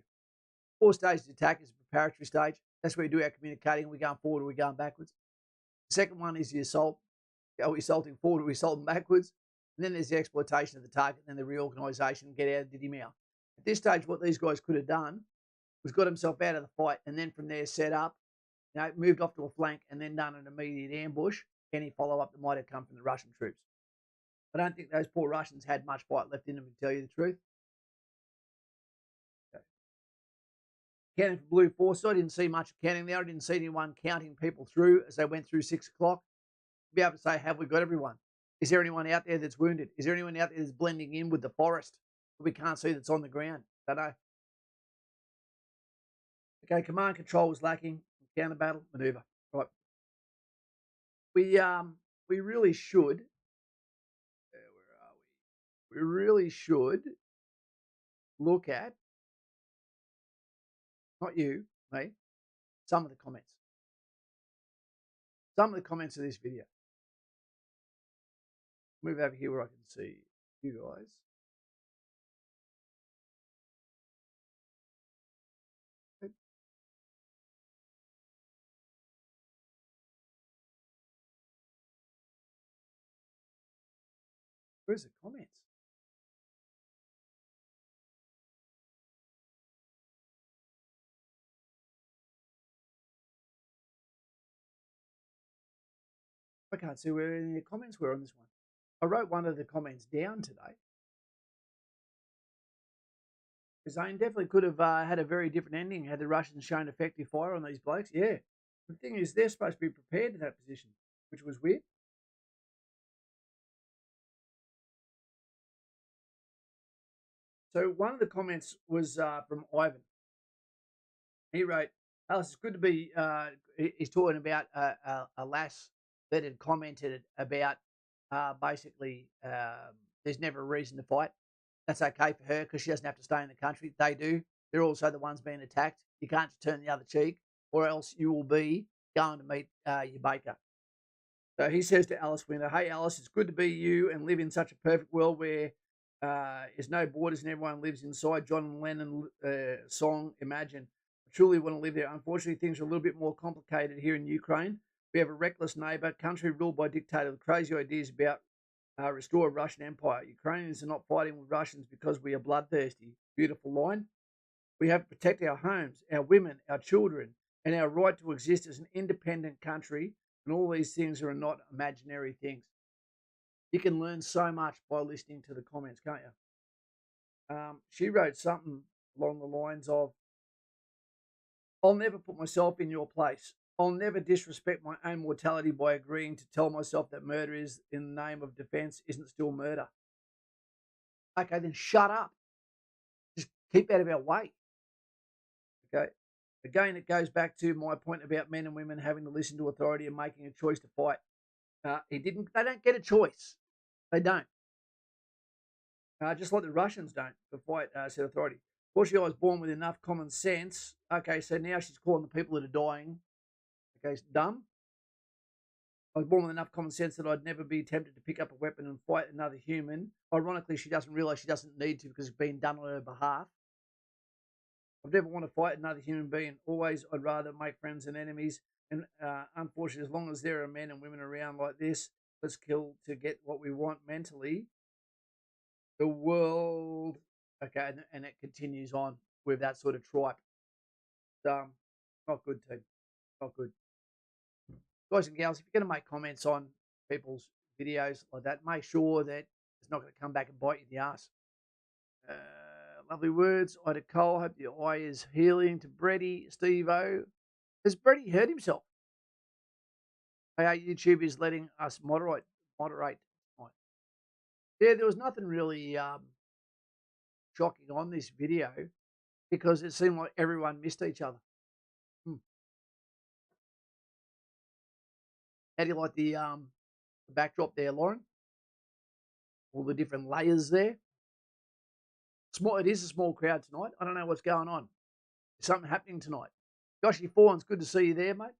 4 stages of attack is the preparatory stage. That's where we do our communicating. We're going forward or we're going backwards. The second one is the assault. Are we assaulting forward or are we assaulting backwards? And then there's the exploitation of the target and then the reorganisation, get out of Diddy Mouth. At this stage, what these guys could have done was got himself out of the fight and then from there set up, moved off to a flank and then done an immediate ambush. Any follow-up that might have come from the Russian troops. I don't think those poor Russians had much fight left in them, to tell you the truth. Okay. Counting for Blue Force, I didn't see much counting there. I didn't see anyone counting people through as they went through 6 o'clock. Be able to say, have we got everyone? Is there anyone out there that's wounded? Is there anyone out there that's blending in with the forest that we can't see that's on the ground? Don't know. Okay, command control was lacking. Counter battle maneuver. Right. We really should. Where are we? We really should look at, not you, me, some of the comments. Some of the comments of this video. Move over here where I can see you guys. Where's the comments? I can't see where any of the comments were on this one. I wrote one of the comments down today. Zane definitely could have had a very different ending had the Russians shown effective fire on these blokes. Yeah. The thing is, they're supposed to be prepared in that position, which was weird. So one of the comments was from Ivan. He wrote, Alice, it's good to be, he's talking about a lass that had commented about basically there's never a reason to fight. That's okay for her because she doesn't have to stay in the country. They do. They're also the ones being attacked. You can't just turn the other cheek or else you will be going to meet your baker. So he says to Alice Winter, hey, Alice, it's good to be you and live in such a perfect world where there's no borders and everyone lives inside John Lennon song, Imagine. I truly want to live there. Unfortunately, things are a little bit more complicated here in Ukraine. We have a reckless neighbour, country ruled by dictator with crazy ideas about restore a Russian empire. Ukrainians are not fighting with Russians because we are bloodthirsty. Beautiful line. We have to protect our homes, our women, our children, and our right to exist as an independent country. And all these things are not imaginary things. You can learn so much by listening to the comments, can't you? She wrote something along the lines of, I'll never put myself in your place. I'll never disrespect my own mortality by agreeing to tell myself that murder is in the name of defence isn't still murder. Okay, then shut up. Just keep out of our way. Okay. Again, it goes back to my point about men and women having to listen to authority and making a choice to fight. They don't get a choice. They don't. Just like the Russians don't to fight said authority. Fortunately, I was born with enough common sense. Okay, so now she's calling the people that are dying, okay, dumb. I was born with enough common sense that I'd never be tempted to pick up a weapon and fight another human. Ironically, she doesn't realise she doesn't need to because it's been done on her behalf. I've never want to fight another human being. Always, I'd rather make friends than enemies. And unfortunately, as long as there are men and women around like this, let's kill to get what we want mentally. The world, okay, and it continues on with that sort of tripe. Not good, team. Not good. Guys and gals, if you're going to make comments on people's videos like that, make sure that it's not going to come back and bite you in the ass. Lovely words. Ida Cole, hope your eye is healing. To Breddy, Steve-O. Has Breddy hurt himself? YouTube is letting us moderate. Yeah, there was nothing really shocking on this video because it seemed like everyone missed each other. How do you like the backdrop there, Lauren? All the different layers there. It is a small crowd tonight. I don't know what's going on. There's something happening tonight. Joshy Fawns, good to see you there, mate.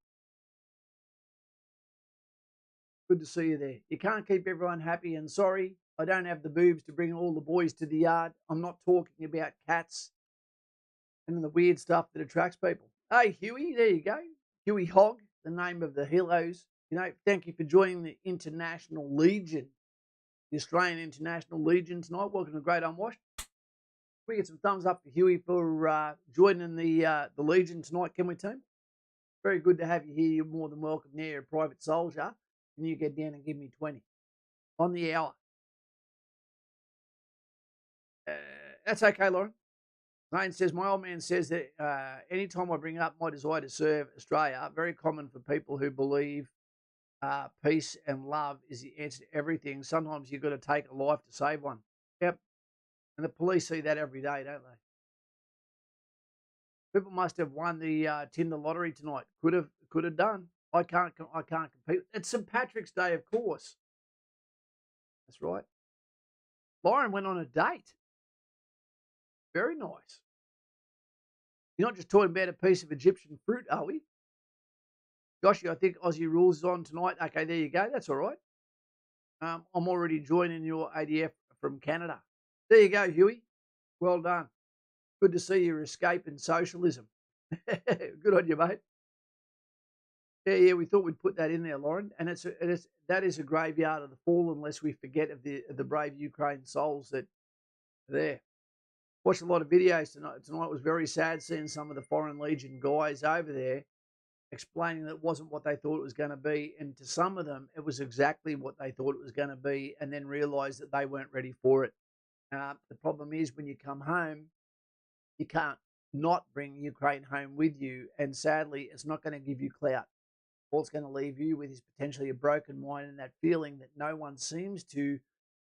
Good to see you there. You can't keep everyone happy, and sorry, I don't have the boobs to bring all the boys to the yard. I'm not talking about cats. and the weird stuff that attracts people. Hey, Huey, there you go. Huey Hogg, the name of the heroes. Thank you for joining the International Legion, the Australian International Legion tonight. Welcome to Great Unwashed. We get some thumbs up for Huey for joining the Legion tonight, can we, team? Very good to have you here. You're more than welcome. Now you're a private soldier, and you get down and give me 20 on the hour. That's okay, Lauren. Lane says, my old man says that anytime I bring up my desire to serve Australia, very common for people who believe peace and love is the answer to everything. Sometimes you've got to take a life to save one. Yep. And the police see that every day, don't they? People must have won the Tinder lottery tonight. Could have done. I can't compete. It's St. Patrick's Day, of course. That's right. Lauren went on a date. Very nice. You're not just talking about a piece of Egyptian fruit, are we? Joshy, I think Aussie Rules is on tonight. Okay, there you go. That's all right. I'm already joining your ADF from Canada. There you go, Huey. Well done. Good to see you're escaping socialism. Good on you, mate. Yeah, we thought we'd put that in there, Lauren. And that is a graveyard of the fallen, unless we forget of the brave Ukraine souls that are there. Watched a lot of videos tonight. Tonight was very sad seeing some of the Foreign Legion guys over there explaining that it wasn't what they thought it was going to be. And to some of them, it was exactly what they thought it was going to be, and then realised that they weren't ready for it. The problem is when you come home, you can't not bring Ukraine home with you. And sadly, it's not going to give you clout. All it's going to leave you with is potentially a broken mind and that feeling that no one seems to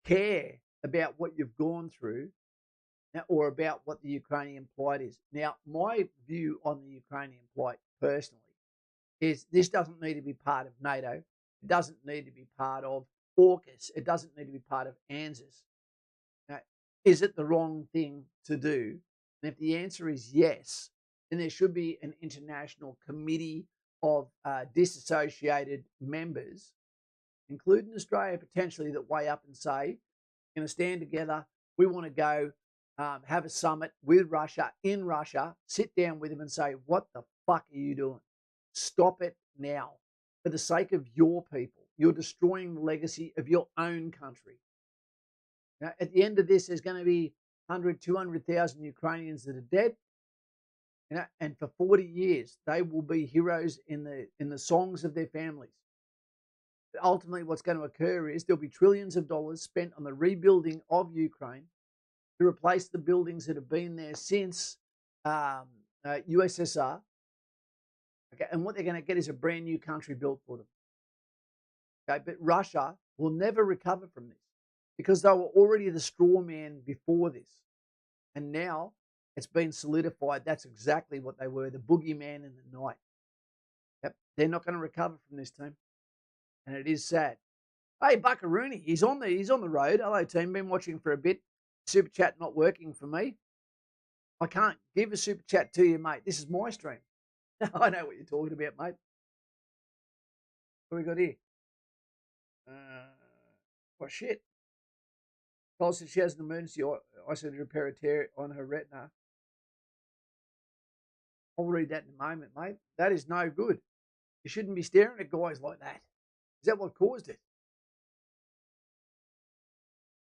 care about what you've gone through or about what the Ukrainian plight is. Now, my view on the Ukrainian plight personally is this doesn't need to be part of NATO. It doesn't need to be part of AUKUS. It doesn't need to be part of ANZUS. Now, is it the wrong thing to do? And if the answer is yes, then there should be an international committee of disassociated members, including Australia potentially, that weigh up and say, we're going to stand together. We want to go have a summit with Russia, in Russia, sit down with them and say, what the fuck are you doing? Stop it now. For the sake of your people, you're destroying the legacy of your own country. Now, at the end of this, there's going to be 100, 200,000 Ukrainians that are dead. And for 40 years, they will be heroes in the songs of their families. But ultimately, what's going to occur is there'll be trillions of dollars spent on the rebuilding of Ukraine to replace the buildings that have been there since USSR. Okay, and what they're going to get is a brand new country built for them. Okay, but Russia will never recover from this because they were already the straw man before this. And now it's been solidified. That's exactly what they were, the boogeyman in the night. Yep, they're not going to recover from this, team. And it is sad. Hey, Buckaroony, he's on the road. Hello, team. Been watching for a bit. Super chat not working for me. I can't give a super chat to you, mate. This is my stream. I know what you're talking about, mate. What we got here? Well, shit. Cole said she has an emergency isolated repair a tear on her retina. I'll read that in a moment, mate. That is no good. You shouldn't be staring at guys like that. Is that what caused it?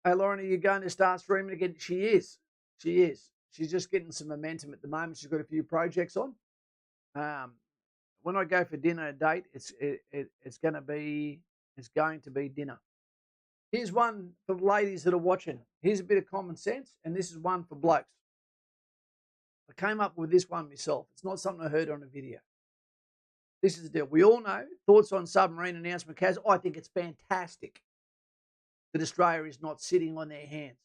Hey, Lauren, are you going to start streaming again? She is. She is. She's just getting some momentum at the moment. She's got a few projects on. When I go for dinner date, it's going to be dinner. Here's one for the ladies that are watching. Here's a bit of common sense, and this is one for blokes. I came up with this one myself. It's not something I heard on a video. This is the deal. We all know thoughts on submarine announcement, Kaz. I think it's fantastic that Australia is not sitting on their hands.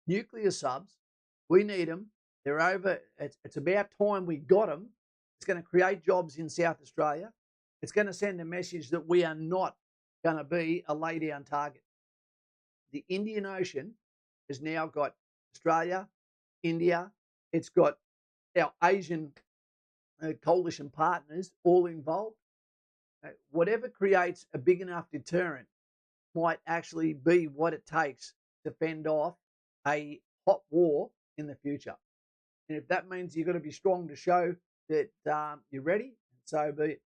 Nuclear subs, we need them. They're over. It's about time we got them. It's going to create jobs in South Australia. It's going to send a message that we are not going to be a lay-down target. The Indian Ocean has now got Australia, India. It's got our Asian coalition partners all involved. Whatever creates a big enough deterrent might actually be what it takes to fend off a hot war in the future. And if that means you've got to be strong to show that you're ready, so be it.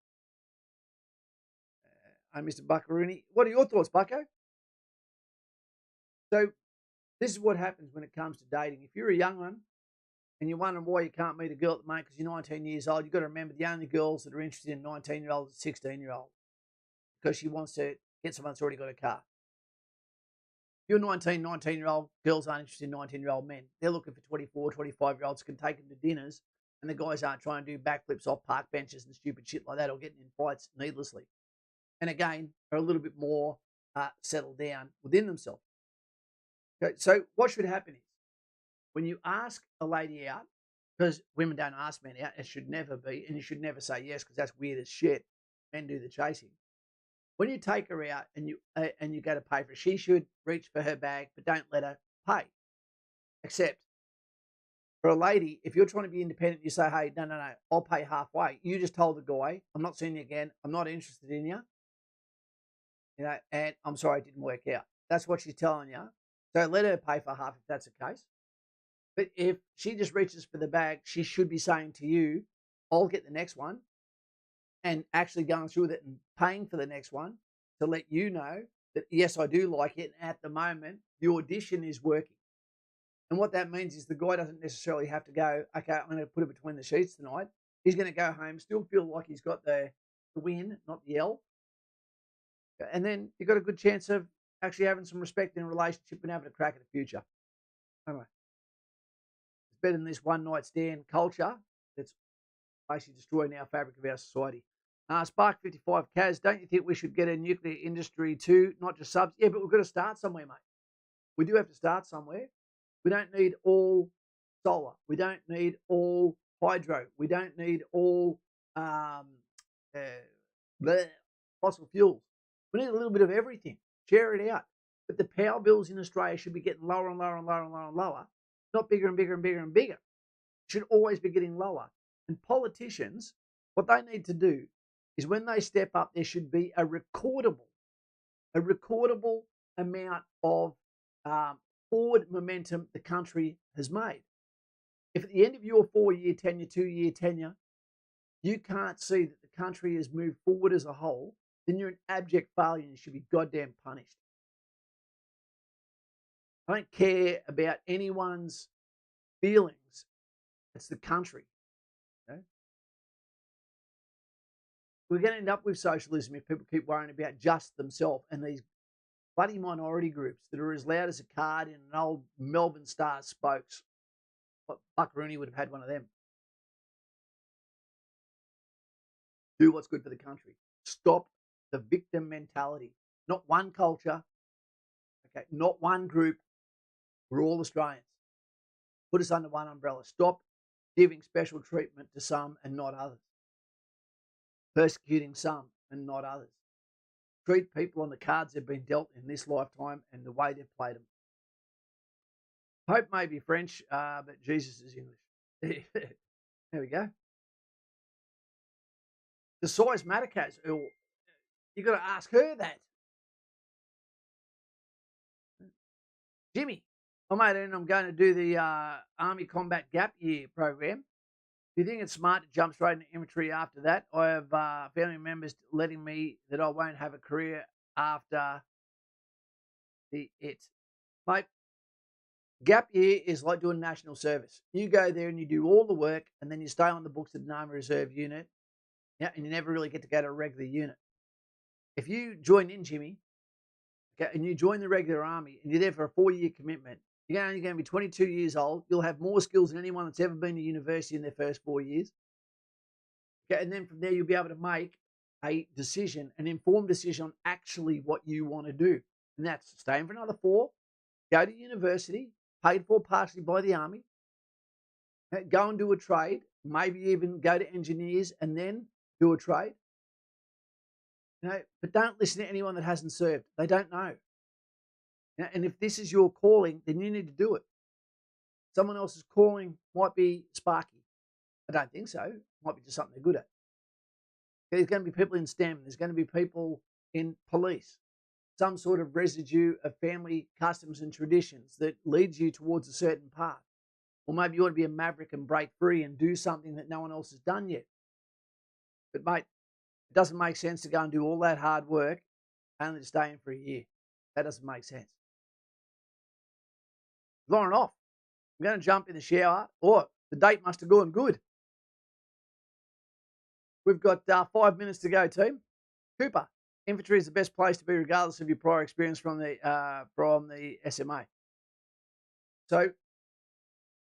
Mr. Buckaroony, what are your thoughts, Bucko? So this is what happens when it comes to dating. If you're a young one and you're wondering why you can't meet a girl at the moment because you're 19 years old, you've got to remember the only girls that are interested in 19-year-olds are 16-year-olds because she wants to get someone that's already got a car. If you're 19-year-old, girls aren't interested in 19-year-old men. They're looking for 24, 25-year-olds who can take them to dinners, and the guys aren't trying to do backflips off park benches and stupid shit like that or getting in fights needlessly. And again, are a little bit more settled down within themselves. Okay, so what should happen is when you ask a lady out, because women don't ask men out, it should never be, and you should never say yes because that's weird as shit. Men do the chasing. When you take her out and you go to pay for it, she should reach for her bag, but don't let her pay. Except for a lady, if you're trying to be independent, you say, hey, no, I'll pay halfway. You just told the guy, I'm not seeing you again. I'm not interested in you. You know, and I'm sorry it didn't work out. That's what she's telling you. So let her pay for half if that's the case. But if she just reaches for the bag, she should be saying to you, I'll get the next one, and actually going through with it and paying for the next one to let you know that, yes, I do like it. And at the moment, the audition is working. And what that means is the guy doesn't necessarily have to go, okay, I'm going to put it between the sheets tonight. He's going to go home, still feel like he's got the win, not the L. And then you've got a good chance of actually having some respect in a relationship and having a crack at the future. Anyway, it's better than this one night stand culture that's basically destroying our fabric of our society. Spark 55 Kaz, don't you think we should get a nuclear industry too, not just subs? Yeah, but we've got to start somewhere, mate. We do have to start somewhere. We don't need all solar. We don't need all hydro. We don't need all fossil fuels. We need a little bit of everything. Share it out. But the power bills in Australia should be getting lower and lower and lower and lower and lower, not bigger and bigger and bigger and bigger. It should always be getting lower. And politicians, what they need to do is when they step up, there should be a recordable amount of forward momentum the country has made. If at the end of your 4-year tenure, 2-year tenure, you can't see that the country has moved forward as a whole, then you're an abject failure and you should be goddamn punished. I don't care about anyone's feelings. It's the country. Okay? We're going to end up with socialism if people keep worrying about just themselves and these bloody minority groups that are as loud as a card in an old Melbourne Star spokes. What Buckaroony would have had one of them. Do what's good for the country. Stop the victim mentality. Not one culture. Okay, not one group. We're all Australians. Put us under one umbrella. Stop giving special treatment to some and not others. Persecuting some and not others. Treat people on the cards they've been dealt in this lifetime and the way they've played them. Pope may be French, but Jesus is English. There we go. The size matter, Kaz. You've got to ask her that. Jimmy, I'm 18 I'm going to do the Army Combat Gap Year program. Do you think it's smart to jump straight into infantry after that? I have family members letting me that I won't have a career after it. Mate, gap year is like doing national service. You go there and you do all the work and then you stay on the books of the Army Reserve unit, yeah, and you never really get to go to a regular unit. If you join in, Jimmy, okay, and you join the regular army and you're there for a 4-year commitment, you're only going to be 22 years old. You'll have more skills than anyone that's ever been to university in their first 4 years. Okay, and then from there, you'll be able to make a decision, an informed decision on actually what you want to do. And that's staying for another 4, go to university, paid for partially by the army, go and do a trade, maybe even go to engineers and then do a trade. You know, but don't listen to anyone that hasn't served. They don't know. You know, and if this is your calling, then you need to do it. Someone else's calling might be sparky. I don't think so. It might be just something they're good at. There's going to be people in STEM. There's going to be people in police. Some sort of residue of family customs and traditions that leads you towards a certain path. Or maybe you want to be a maverick and break free and do something that no one else has done yet. But, mate, it doesn't make sense to go and do all that hard work only to stay in for a year. That doesn't make sense. Lauren off. I'm going to jump in the shower. Oh, the date must have gone good. We've got 5 minutes to go, team. Cooper, infantry is the best place to be regardless of your prior experience from the SMA. So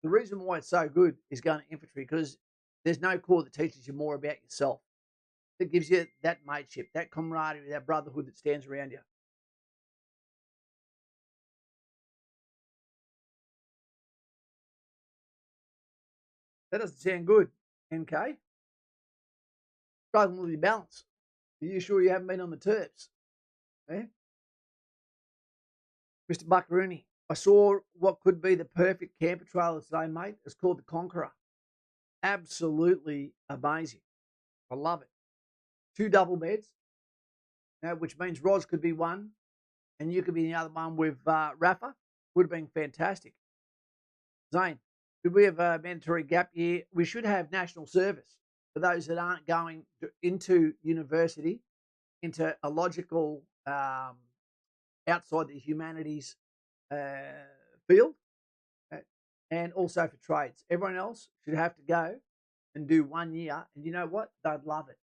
the reason why it's so good is going to infantry because there's no corps that teaches you more about yourself. That gives you that mateship, that camaraderie, that brotherhood that stands around you. That doesn't sound good, NK. Struggling with your balance. Are you sure you haven't been on the terps? Eh? Mr. Buckaroony, I saw what could be the perfect camper trailer today, mate. It's called the Conqueror. Absolutely amazing. I love it. 2 double beds, which means Roz could be one and you could be the other one with Rafa. Would have been fantastic. Zane, could we have a mandatory gap year? We should have national service for those that aren't going into university, into a logical outside the humanities field, and also for trades. Everyone else should have to go and do 1 year, and you know what? They'd love it.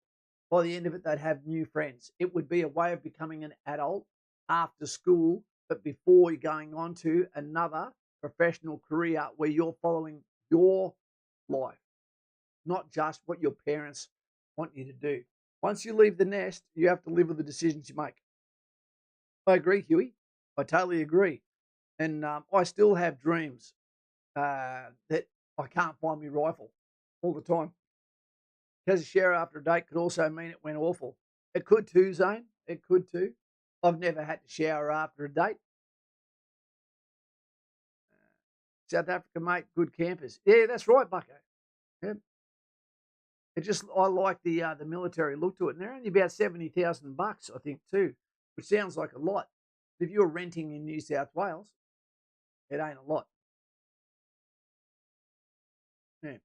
By the end of it, they'd have new friends. It would be a way of becoming an adult after school, but before you're going on to another professional career where you're following your life, not just what your parents want you to do. Once you leave the nest, you have to live with the decisions you make. I agree, Huey. I totally agree. And I still have dreams that I can't find my rifle all the time. Because a shower after a date could also mean it went awful. It could too, Zane. It could too. I've never had to shower after a date. South Africa, mate, good campers. Yeah, that's right, Bucko. Yeah. I like the military look to it, and they're only about $70,000, I think, too, which sounds like a lot. If you're renting in New South Wales, it ain't a lot. Yeah.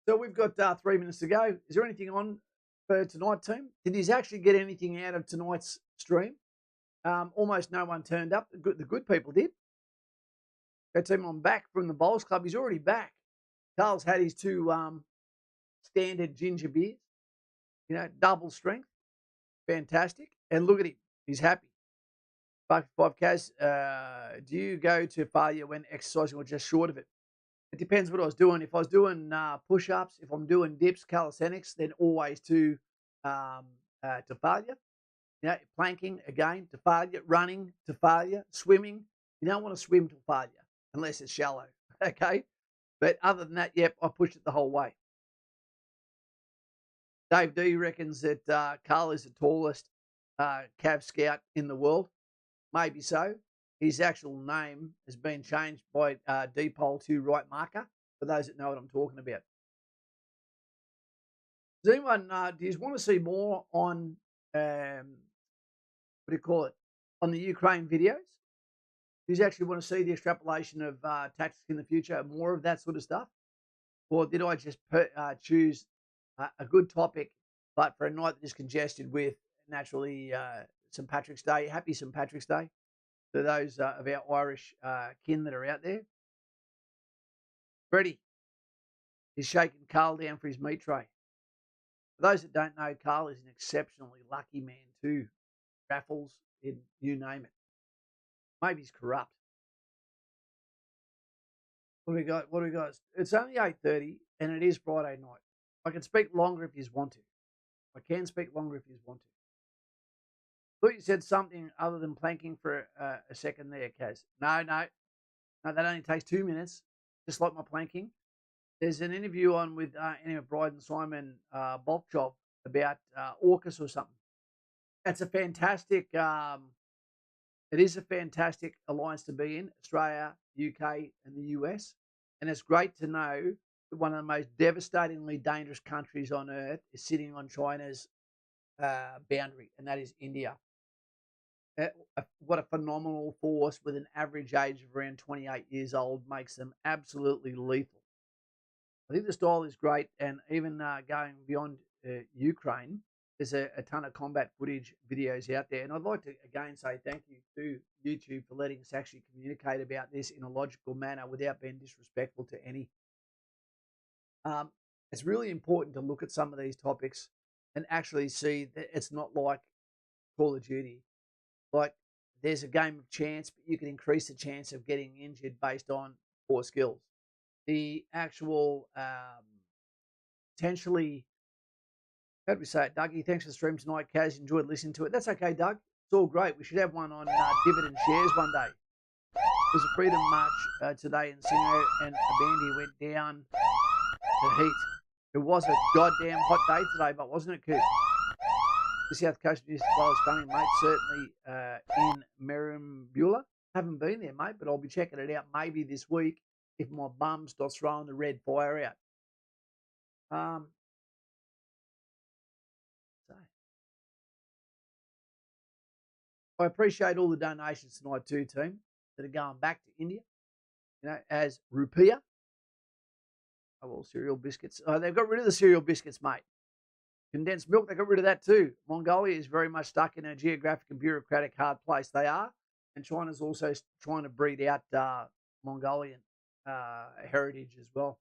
So we've got 3 minutes to go. Is there anything on for tonight, team? Did you actually get anything out of tonight's stream? Almost no one turned up. The good people did. Go team, I'm back from the Bowls Club. He's already back. Carl's had his 2 standard ginger beers, double strength. Fantastic. And look at him. He's happy. 5Ks. Do you go to failure when exercising or just short of it? It depends what I was doing. If I was doing push-ups, if I'm doing dips, calisthenics, then always to failure. Planking, again, to failure. Running, to failure. Swimming. You don't want to swim to failure unless it's shallow, okay? But other than that, yep, I pushed it the whole way. Dave D reckons that Carl is the tallest Cav scout in the world. Maybe so. His actual name has been changed by Dpol to Right Marker, for those that know what I'm talking about. Does anyone, do you want to see more on, on the Ukraine videos? Do you actually want to see the extrapolation of tactics in the future, more of that sort of stuff? Or did I just choose a good topic, but for a night that is congested with naturally St. Patrick's Day? Happy St. Patrick's Day to those of our Irish kin that are out there. Freddie is shaking Carl down for his meat tray. For those that don't know, Carl is an exceptionally lucky man too. Raffles, you name it. Maybe he's corrupt. What do we got? It's only 8:30 and it is Friday night. I can speak longer if you want to. I can speak longer if you want to. Thought you said something other than planking for a second there, Kaz. No, that only takes 2 minutes, just like my planking. There's an interview on with Annie McBride and Simon Bolchov about AUKUS or something. It's a fantastic, it is a fantastic alliance to be in, Australia, UK, and the US. And it's great to know that one of the most devastatingly dangerous countries on earth is sitting on China's boundary, and that is India. What a phenomenal force with an average age of around 28 years old makes them absolutely lethal. I think the style is great, and even going beyond Ukraine, there's a ton of combat footage videos out there. And I'd like to again say thank you to YouTube for letting us actually communicate about this in a logical manner without being disrespectful to any. It's really important to look at some of these topics and actually see that it's not like Call of Duty. Like, there's a game of chance, but you can increase the chance of getting injured based on poor skills. The actual potentially, how do we say it, Dougie? Thanks for the stream tonight, Kaz. Enjoyed listening to it. That's okay, Doug. It's all great. We should have one on dividend shares one day. There's a freedom march today in Singo, and a bandy went down to heat. It was a goddamn hot day today, but wasn't it, Coop? The South Coast of New South Wales stunning, mate. Certainly in Merimbula. Haven't been there, mate, but I'll be checking it out maybe this week if my bum starts throwing the red fire out. I appreciate all the donations tonight too, team, that are going back to India, you know, as rupiah. Oh, well, cereal biscuits. Oh, they've got rid of the cereal biscuits, mate. Condensed milk, they got rid of that too. Mongolia is very much stuck in a geographic and bureaucratic hard place. They are. And China's also trying to breed out Mongolian heritage as well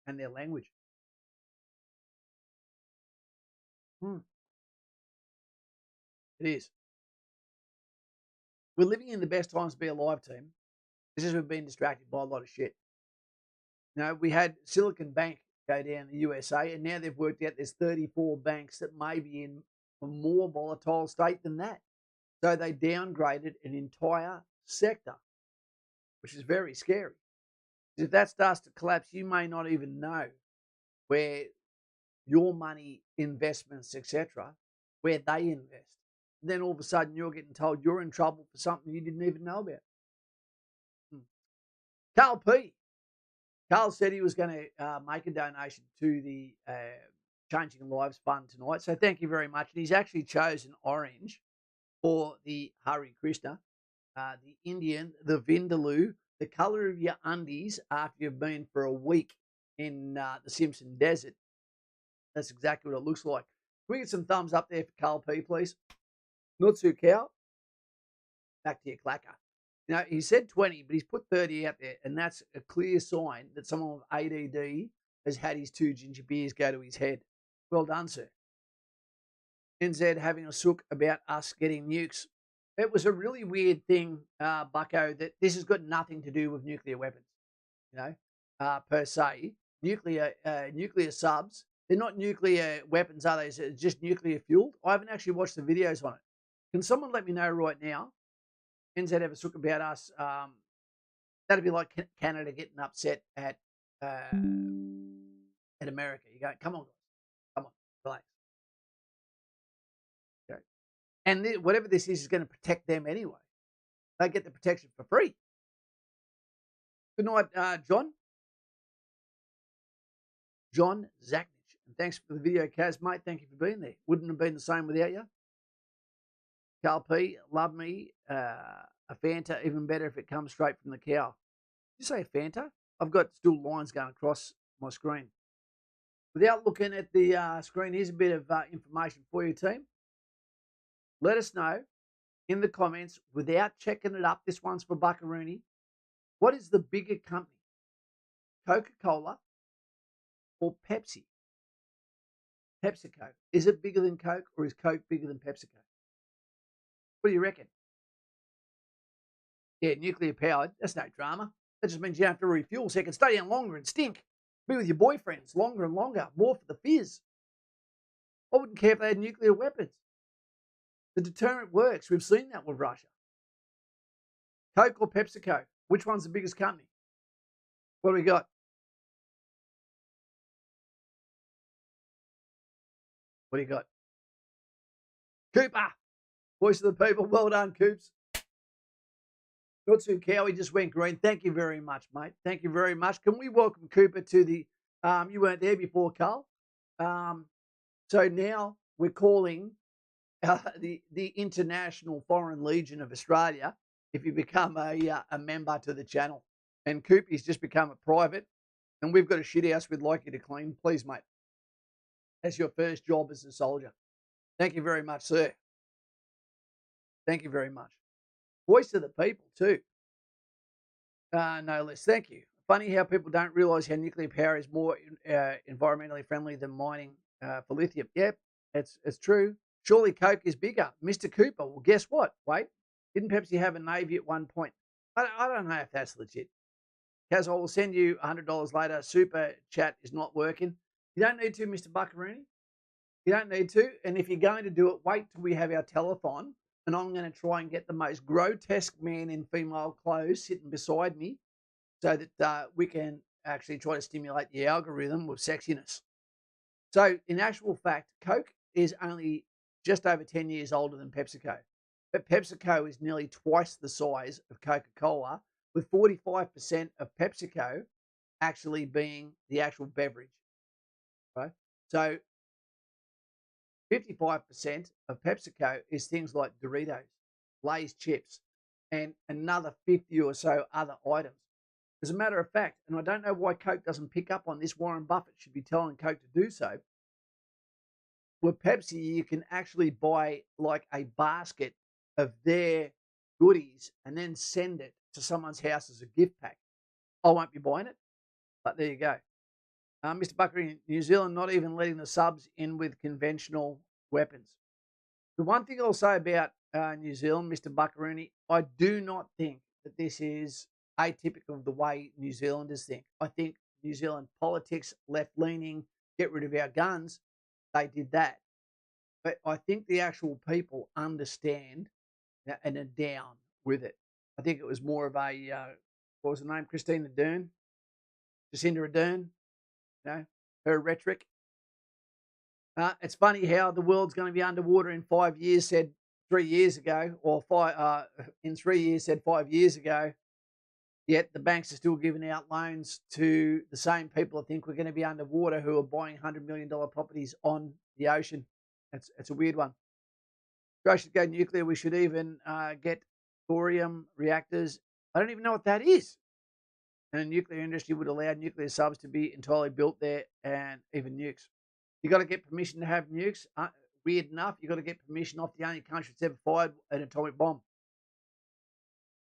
and their language. It is. We're living in the best times to be alive, team. It's just we've been distracted by a lot of shit. You know, we had Silicon Bank go down in the USA, and now they've worked out there's 34 banks that may be in a more volatile state than that. So they downgraded an entire sector, which is very scary. If that starts to collapse, you may not even know where your money, investments, etc., where they invest. Then all of a sudden you're getting told you're in trouble for something you didn't even know about. Carl P. Carl said he was going to make a donation to the Changing Lives Fund tonight. So thank you very much. And he's actually chosen orange for the Hare Krishna, the Indian, the Vindaloo, the colour of your undies after you've been for a week in the Simpson Desert. That's exactly what it looks like. Can we get some thumbs up there for Carl P, please? Not too cow. Back to your clacker. Now, he said 20, but he's put 30 out there, and that's a clear sign that someone with ADD has had his 2 ginger beers go to his head. Well done, sir. NZ having a sook about us getting nukes. It was a really weird thing, Bucko, that this has got nothing to do with nuclear weapons, you know, per se. Nuclear subs, they're not nuclear weapons, are they? It's just nuclear fueled. I haven't actually watched the videos on it. Can someone let me know right now? NZ have a sook about us. That'd be like Canada getting upset at America. You go, come on, guys. Come on, relax. Okay. And whatever this is going to protect them anyway. They get the protection for free. Good night, John. John Zaknich. And thanks for the video, Kaz, mate. Thank you for being there. Wouldn't have been the same without you. Carl P, love me. A Fanta, even better if it comes straight from the cow. Did you say a Fanta? I've got still lines going across my screen. Without looking at the screen, here's a bit of information for you, team. Let us know in the comments, without checking it up, this one's for Buckaroony, what is the bigger company, Coca-Cola or Pepsi? PepsiCo. Is it bigger than Coke, or is Coke bigger than PepsiCo? What do you reckon? Yeah, nuclear powered. That's no drama. That just means you have to refuel so you can stay down longer and stink. Be with your boyfriends longer and longer. More for the fizz. I wouldn't care if they had nuclear weapons. The deterrent works. We've seen that with Russia. Coke or PepsiCo? Which one's the biggest company? What do we got? What do you got? Cooper. Voice of the people. Well done, Coops. Not too cow, he just went green. Thank you very much, mate. Thank you very much. Can we welcome Cooper to the, you weren't there before, Carl. So now we're calling the International Foreign Legion of Australia if you become a member to the channel. And Coopy's just become a private. and we've got a shit house we'd like you to clean, please, mate. That's your first job as a soldier. Thank you very much, sir. Thank you very much. Voice of the people, too. No less. Thank you. Funny how people don't realise how nuclear power is more environmentally friendly than mining for lithium. Yep, it's true. Surely Coke is bigger. Mr. Cooper. Well, guess what? Wait, didn't Pepsi have a Navy at one point? I don't know if that's legit. Kaz, I will send you $100 later. Super chat is not working. You don't need to, Mr. Buckaroo. You don't need to. And if you're going to do it, wait till we have our telethon. And I'm going to try and get the most grotesque man in female clothes sitting beside me so that we can actually try to stimulate the algorithm with sexiness. So in actual fact, Coke is only just over 10 years older than PepsiCo. But PepsiCo is nearly twice the size of Coca-Cola, with 45% of PepsiCo actually being the actual beverage. Right? So 55% of PepsiCo is things like Doritos, Lay's chips, and another 50 or so other items. As a matter of fact, and I don't know why Coke doesn't pick up on this, Warren Buffett should be telling Coke to do so. With Pepsi, you can actually buy like a basket of their goodies and then send it to someone's house as a gift pack. I won't be buying it, but there you go. Mr. Buckley, New Zealand not even letting the subs in with conventional weapons. The one thing I'll say about New Zealand, Mr. Buckaroo, I do not think that this is atypical of the way New Zealanders think. I think New Zealand politics, left-leaning, get rid of our guns, they did that. But I think the actual people understand and are down with it. I think it was more of a, what was the name, Christina Ardern? Jacinda Ardern, you know, her rhetoric. It's funny how the world's going to be underwater in 5 years, said 3 years ago, or in 3 years, said 5 years ago. Yet the banks are still giving out loans to the same people that think we're going to be underwater, who are buying $100 million properties on the ocean. It's a weird one. Australia should go nuclear. We should even get thorium reactors. I don't even know what that is. And the nuclear industry would allow nuclear subs to be entirely built there, and even nukes. You got to get permission to have nukes. Weird enough, you got to get permission off the only country that's ever fired an atomic bomb.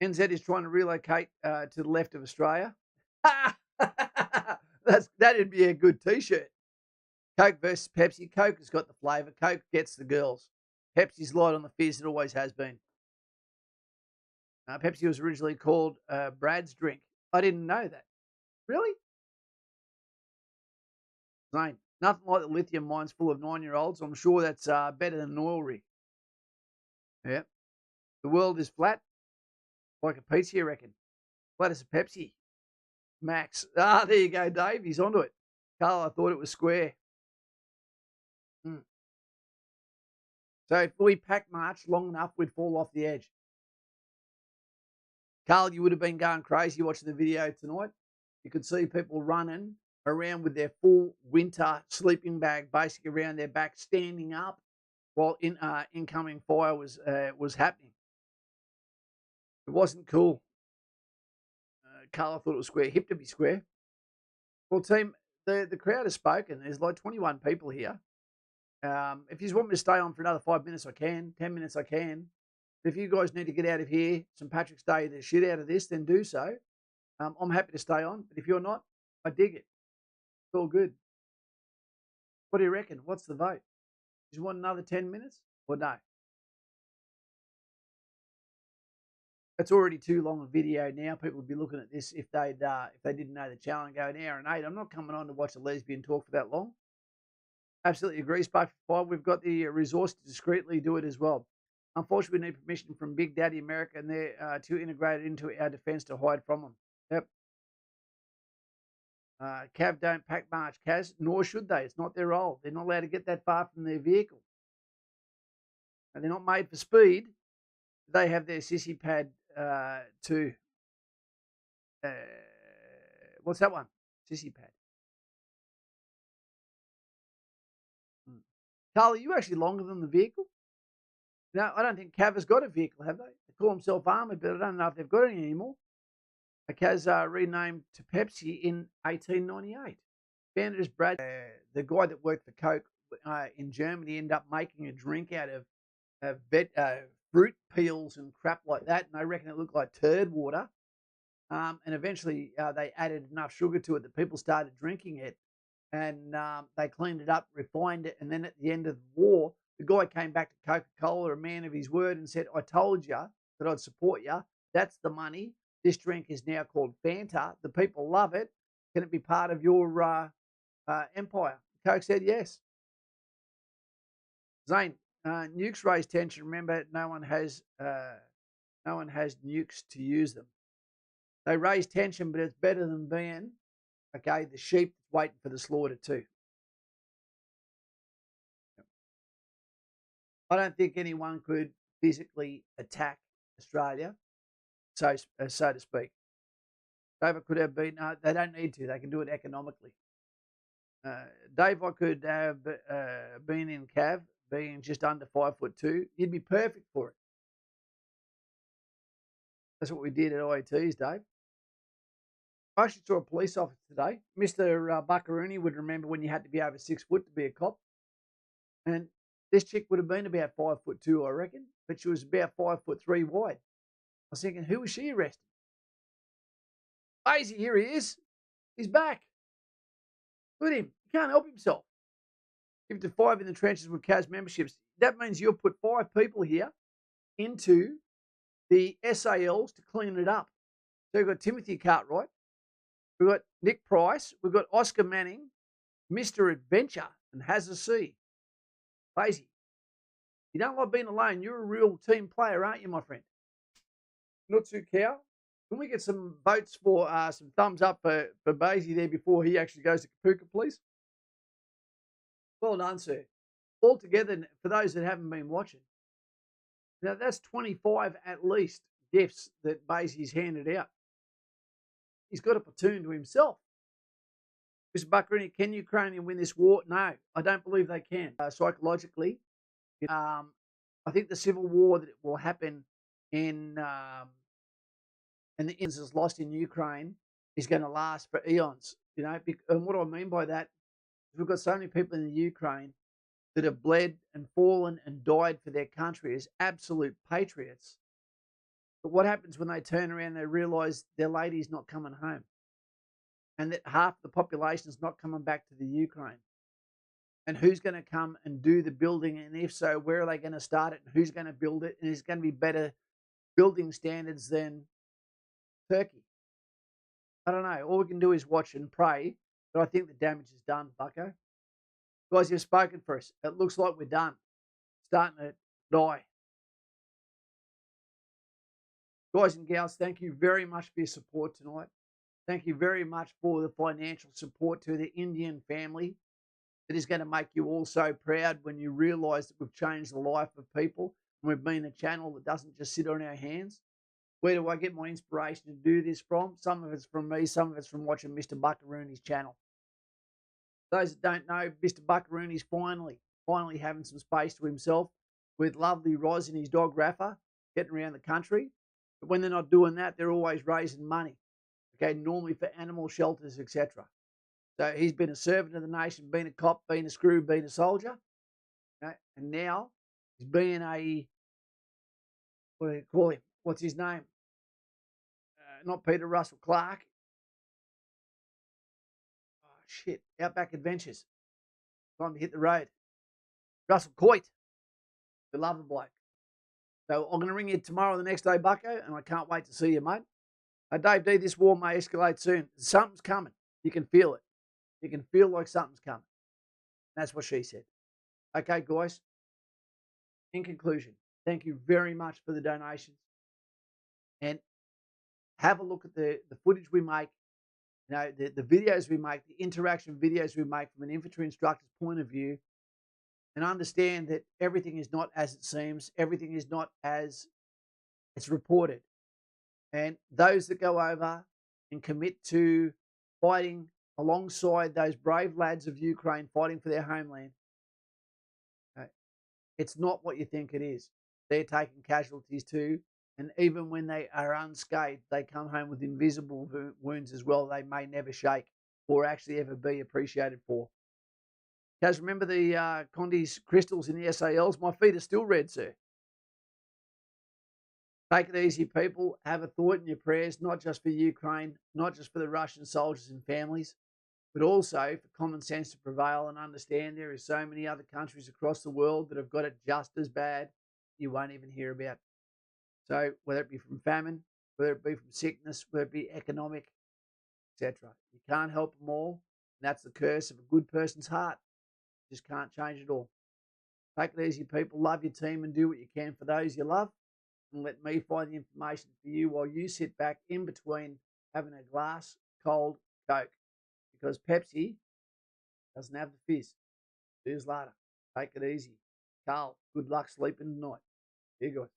NZ is trying to relocate to the left of Australia. That'd be a good T-shirt. Coke versus Pepsi. Coke has got the flavour. Coke gets the girls. Pepsi's light on the fizz. It always has been. Pepsi was originally called Brad's drink. I didn't know that. Really? Zane, nothing like the lithium mines full of 9-year-olds. I'm sure that's better than an oil rig. Yeah. The world is flat. Like a pizza, you reckon? Flat as a Pepsi. Max. There you go, Dave. He's onto it. Carl, I thought it was square. So if we pack march long enough, we'd fall off the edge. Carl, you would have been going crazy watching the video tonight. You could see people running around with their full winter sleeping bag basically around their back, standing up while incoming fire was happening. It wasn't cool. Carl, I thought it was square. Hip to be square. Well, team, the crowd has spoken. There's like 21 people here. If you want me to stay on for another 5 minutes, I can. 10 minutes, I can. If you guys need to get out of here, St. Patrick's Day, the shit out of this, then do so. I'm happy to stay on. But if you're not, I dig it. It's all good. What do you reckon? What's the vote? Do you want another 10 minutes or no? It's already too long a video now. People would be looking at this if they didn't know the channel and go an hour and 8. I'm not coming on to watch a lesbian talk for that long. Absolutely agree, Spark 5. We've got the resource to discreetly do it as well. Unfortunately, we need permission from Big Daddy America, and they're too integrated into our defence to hide from them. Yep. Cav don't pack march, Kaz, nor should they. It's not their role. They're not allowed to get that far from their vehicle. And they're not made for speed. They have their sissy pad too. What's that one? Sissy pad. Carl, are you actually longer than the vehicle? No, I don't think Cav has got a vehicle, have they? They call themselves armoured, but I don't know if they've got any anymore. Kaz renamed to Pepsi in 1898. Founded as Brad, the guy that worked for Coke in Germany, ended up making a drink out of fruit peels and crap like that, and I reckon it looked like turd water. And eventually they added enough sugar to it that people started drinking it, and they cleaned it up, refined it, and then at the end of the war, the guy came back to Coca-Cola, a man of his word, and said, I told you that I'd support you. That's the money. This drink is now called Fanta. The people love it. Can it be part of your empire? Coke said yes. Zane, nukes raise tension. Remember, no one has nukes to use them. They raise tension, but it's better than being, the sheep waiting for the slaughter too. I don't think anyone could physically attack Australia, so to speak. Dave, I could have been. They don't need to. They can do it economically. Dave, I could have been in Cav, being just under 5'2". You'd be perfect for it. That's what we did at IETs, Dave. I actually saw a police officer today. Mr. Buckaroony would remember when you had to be over 6 foot to be a cop. And this chick would have been about 5'2", I reckon, but she was about 5'3" wide. I was thinking, who was she arresting? Lazy, here he is. He's back. Look at him. He can't help himself. Give it to 5 in the trenches with CAS memberships. That means you'll put 5 people here into the SALs to clean it up. So we've got Timothy Cartwright. We've got Nick Price. We've got Oscar Manning, Mr. Adventure, and Has a C. Lazy. You don't like being alone. You're a real team player, aren't you, my friend? Not too cow. Can we get some votes for some thumbs up for Basie there before he actually goes to Kapuka, please? Well done, sir. Altogether, for those that haven't been watching, now that's 25 at least gifts that Basie's handed out. He's got a platoon to himself. Mr. Buckaroony, can Ukraine win this war? No, I don't believe they can. Psychologically, I think the civil war that will happen in and the innocence lost in Ukraine is going to last for eons. And what I mean by that is we've got so many people in the Ukraine that have bled and fallen and died for their country as absolute patriots. But what happens when they turn around and they realise their lady's not coming home and that half the population is not coming back to the Ukraine? And who's going to come and do the building? And if so, where are they going to start it? And who's going to build it? And is it going to be better building standards than Turkey? I don't know. All we can do is watch and pray. But I think the damage is done, Bucko. Guys, you've spoken for us. It looks like we're done. Starting to die. Guys and gals, thank you very much for your support tonight. Thank you very much for the financial support to the Indian family. It is going to make you all so proud when you realise that we've changed the life of people and we've been a channel that doesn't just sit on our hands. Where do I get my inspiration to do this from? Some of it's from me, some of it's from watching Mr. Buckaroony's channel. Those that don't know, Mr. Buckaroony's finally having some space to himself with lovely Roz and his dog Rafa getting around the country. But when they're not doing that, they're always raising money, normally for animal shelters, etc. So he's been a servant of the nation, been a cop, been a screw, been a soldier. And now he's being a, what do you call him? What's his name? Not Peter Russell Clark. Oh, shit. Outback Adventures. Time to hit the road. Russell Coit. Beloved bloke. So I'm going to ring you tomorrow or the next day, Bucko, and I can't wait to see you, mate. Dave D, this war may escalate soon. Something's coming. You can feel it. You can feel like something's coming. That's what she said. Okay, guys. In conclusion, thank you very much for the donations. And have a look at the footage we make, the videos we make, the interaction videos we make from an infantry instructor's point of view, and understand that everything is not as it seems. Everything is not as it's reported. And those that go over and commit to fighting alongside those brave lads of Ukraine fighting for their homeland, it's not what you think it is. They're taking casualties too. And even when they are unscathed, they come home with invisible wounds as well. They may never shake or actually ever be appreciated for. Guys, remember the Condi's crystals in the SALs? My feet are still red, sir. Take it easy, people. Have a thought in your prayers, not just for Ukraine, not just for the Russian soldiers and families, but also for common sense to prevail and understand there are so many other countries across the world that have got it just as bad you won't even hear about. So whether it be from famine, whether it be from sickness, whether it be economic, etc. You can't help them all. And that's the curse of a good person's heart. You just can't change it all. Take it easy, people. Love your team and do what you can for those you love. And let me find the information for you while you sit back in between having a glass cold Coke. Because Pepsi doesn't have the fizz. See you later. Take it easy. Carl, good luck sleeping tonight. Here you go.